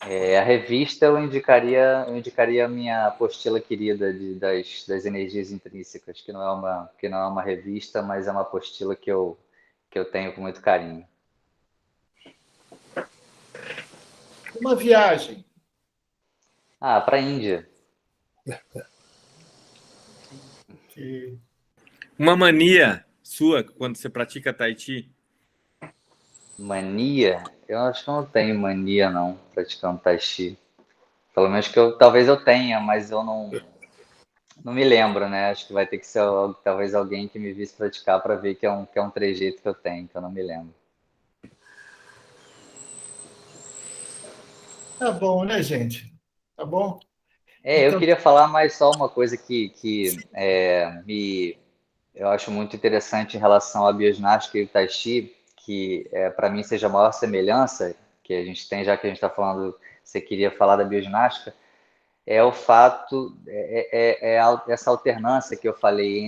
B: A revista eu indicaria a minha apostila querida das energias intrínsecas, que não é uma revista, mas é uma apostila que eu tenho com muito carinho.
A: Uma viagem.
B: Para a Índia.
D: Uma mania sua quando você pratica Tai Chi.
B: Mania? Eu acho que eu não tenho mania não, praticando Tai Chi. Pelo menos que talvez eu tenha, mas eu não me lembro, né? Acho que vai ter que ser talvez alguém que me visse praticar para ver que é um trejeito que eu tenho, que eu não me lembro.
A: Tá bom, né, gente? Tá bom?
B: Eu
A: Então,
B: queria falar mais só uma coisa que eu acho muito interessante em relação à bioginástica e o Tai Chi, que para mim seja a maior semelhança que a gente tem, já que a gente está falando, você queria falar da bioginástica, é o fato, essa alternância que eu falei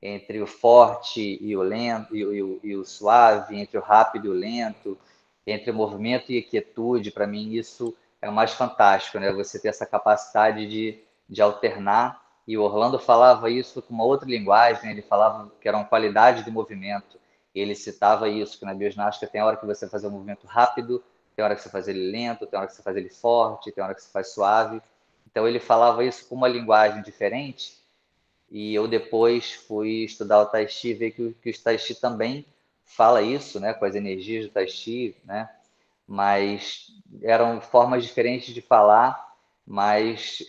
B: entre o forte e o lento, e o suave, entre o rápido e o lento, entre o movimento e a quietude. Para mim isso é o mais fantástico, né? Você ter essa capacidade de alternar E o Orlando falava isso com uma outra linguagem, ele falava que era uma qualidade de movimento. Ele citava isso, que na bioginástica tem hora que você faz um movimento rápido, tem hora que você faz ele lento, tem hora que você faz ele forte, tem hora que você faz suave. Então ele falava isso com uma linguagem diferente, e eu depois fui estudar o Tai Chi e ver que o Tai Chi também fala isso, né, com as energias do Tai Chi, né, mas eram formas diferentes de falar, mas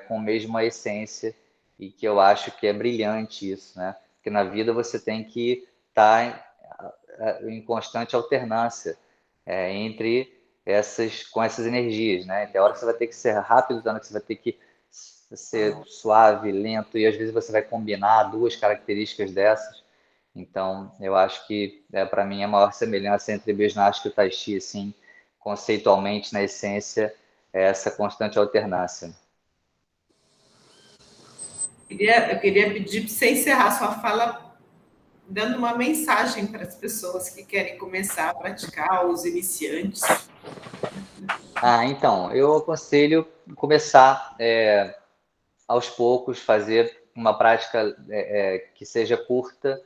B: com a mesma essência, e que eu acho que é brilhante isso, né, porque na vida você tem que estar em constante alternância com essas energias, né, tem hora que você vai ter que ser rápido, tem hora que você vai ter que ser suave, lento, e às vezes você vai combinar duas características dessas. Então, eu acho que, para mim, a maior semelhança entre bioginástica e o Tai Chi, assim, conceitualmente, na essência, é essa constante alternância.
C: Eu queria pedir para você encerrar sua fala dando uma mensagem para as pessoas que querem começar a praticar, os iniciantes.
B: Então, eu aconselho começar aos poucos, fazer uma prática que seja curta.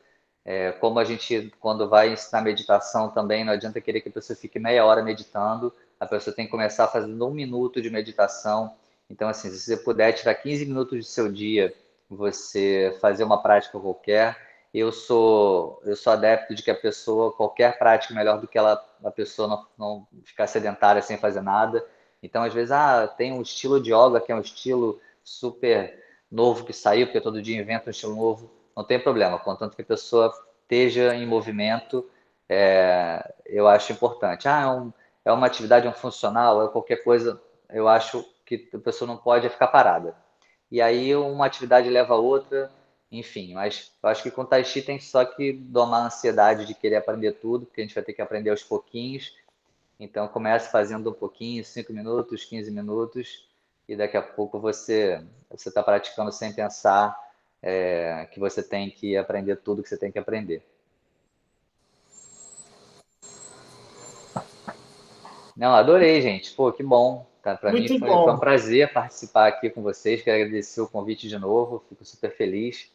B: Como a gente, quando vai ensinar meditação também, não adianta querer que a pessoa fique meia hora meditando, a pessoa tem que começar fazendo 1 minuto de meditação. Então, assim, se você puder tirar 15 minutos do seu dia, você fazer uma prática qualquer. Eu sou adepto de que a pessoa, qualquer prática é melhor do que a pessoa não ficar sedentária sem fazer nada. Então, às vezes, tem um estilo de yoga que é um estilo super novo que saiu, porque todo dia inventa um estilo novo. Não tem problema, contanto que a pessoa esteja em movimento, eu acho importante. É uma atividade, um funcional, é qualquer coisa, eu acho que a pessoa não pode ficar parada. E aí uma atividade leva a outra, enfim, mas eu acho que com o Tai Chi tem só que domar a ansiedade de querer aprender tudo, porque a gente vai ter que aprender aos pouquinhos. Então comece fazendo um pouquinho, 5 minutos, 15 minutos, e daqui a pouco você está praticando sem pensar que você tem que aprender tudo que você tem que aprender. Não, adorei, gente. Pô, que bom. Tá, para mim
A: Muito
B: foi um
A: bom.
B: prazer participar aqui com vocês. Quero agradecer o convite de novo. Fico super feliz.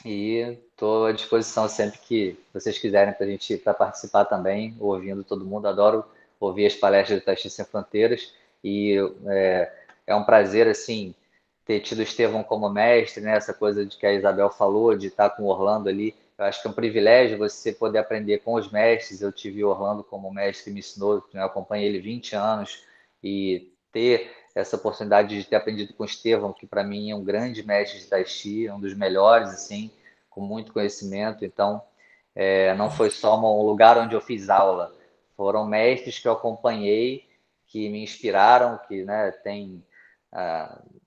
B: E estou à disposição sempre que vocês quiserem para participar também, ouvindo todo mundo. Adoro ouvir as palestras do Tai Chi Sem Fronteiras. E é um prazer, assim, ter tido o Estevão como mestre, né? Essa coisa de que a Isabel falou, de estar com o Orlando ali. Eu acho que é um privilégio você poder aprender com os mestres. Eu tive o Orlando como mestre que me ensinou, eu acompanhei ele 20 anos, e ter essa oportunidade de ter aprendido com o Estevão, que para mim é um grande mestre de Tai Chi, um dos melhores, assim, com muito conhecimento. Então, não foi só um lugar onde eu fiz aula, foram mestres que eu acompanhei, que me inspiraram, que, né, tem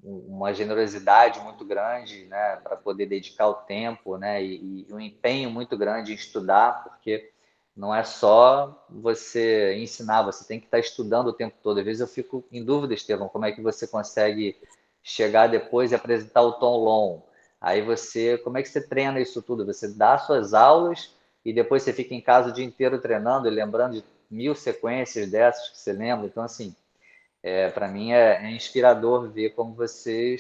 B: uma generosidade muito grande, né, para poder dedicar o tempo, né, e um empenho muito grande em estudar, porque não é só você ensinar, você tem que estar estudando o tempo todo. Às vezes eu fico em dúvida, Estevão, como é que você consegue chegar depois e apresentar o Tom Long? Aí como é que você treina isso tudo? Você dá suas aulas e depois você fica em casa o dia inteiro treinando e lembrando de 1000 sequências dessas que você lembra. Então, assim, para mim é inspirador ver como você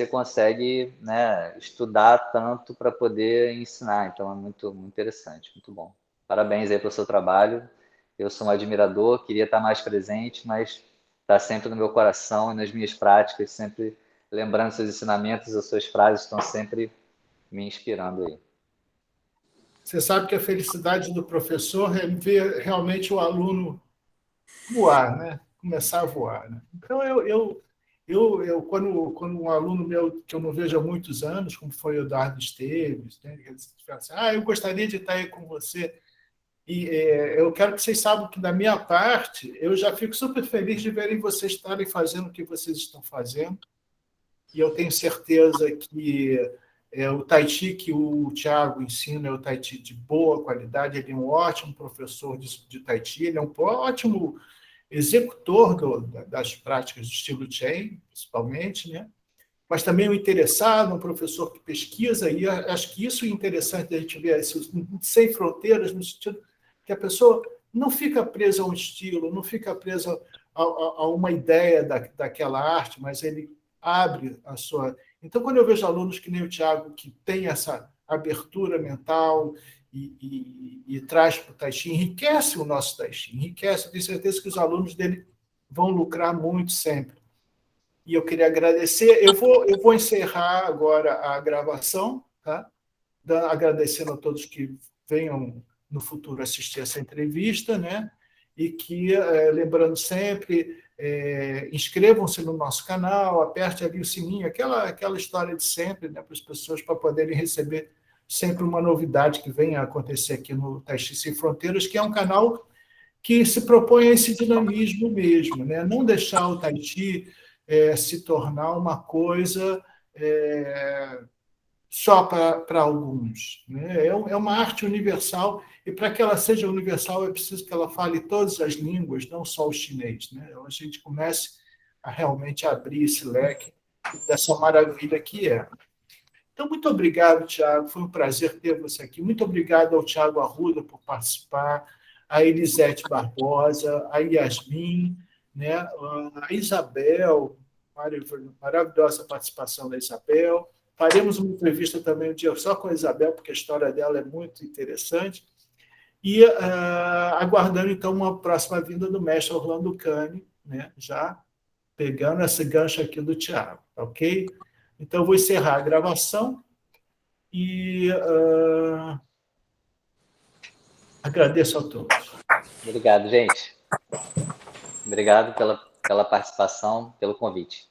B: consegue, né, estudar tanto para poder ensinar. Então é muito, muito interessante, muito bom. Parabéns aí pelo seu trabalho. Eu sou um admirador, queria estar mais presente, mas está sempre no meu coração e nas minhas práticas, sempre lembrando seus ensinamentos, as suas frases estão sempre me inspirando aí.
A: Você sabe que a felicidade do professor é ver realmente o aluno voar, né? Começar a voar. Né? Então, quando um aluno meu, que eu não vejo há muitos anos, como foi o Eduardo Esteves, né? Ele fala assim, eu gostaria de estar aí com você. E eu quero que vocês saibam que, da minha parte, eu já fico super feliz de verem vocês estarem fazendo o que vocês estão fazendo. E eu tenho certeza que o Tai Chi que o Thiago ensina é o Tai Chi de boa qualidade. Ele é um ótimo professor de Tai Chi, ele é um ótimo executor das práticas do estilo Chen, principalmente, né? Mas também um interessado, um professor que pesquisa, e acho que isso é interessante a gente ver, sem fronteiras, no sentido que a pessoa não fica presa a um estilo, não fica presa a uma ideia daquela arte, mas ele abre a sua... Então, quando eu vejo alunos que nem o Tiago, que tem essa abertura mental e traz para o Tai Chi, enriquece o nosso Tai Chi, enriquece. Eu tenho certeza que os alunos dele vão lucrar muito sempre. E eu queria agradecer. Eu vou encerrar agora a gravação, tá? Agradecendo a todos que venham no futuro assistir essa entrevista, né? E que, lembrando sempre, inscrevam-se no nosso canal, aperte ali o sininho, aquela história de sempre, né? Para as pessoas, para poderem receber sempre uma novidade que venha a acontecer aqui no Tai Chi Sem Fronteiras, que é um canal que se propõe a esse dinamismo mesmo, né? Não deixar o Tai Chi se tornar uma coisa só para alguns, né? É uma arte universal, e para que ela seja universal é preciso que ela fale todas as línguas, não só o chinês, né? Então, a gente comece a realmente abrir esse leque dessa maravilha que é. Então, muito obrigado, Tiago, foi um prazer ter você aqui. Muito obrigado ao Tiago Arruda por participar, a Elisete Barbosa, a Yasmin, né? A Isabel, maravilhosa participação da Isabel. Faremos uma entrevista também um dia só com a Isabel, porque a história dela é muito interessante. E aguardando, então, uma próxima vinda do mestre Orlando Cane, né? Já pegando esse gancho aqui do Tiago, ok? Então, eu vou encerrar a gravação e agradeço a todos.
B: Obrigado, gente. Obrigado pela participação, pelo convite.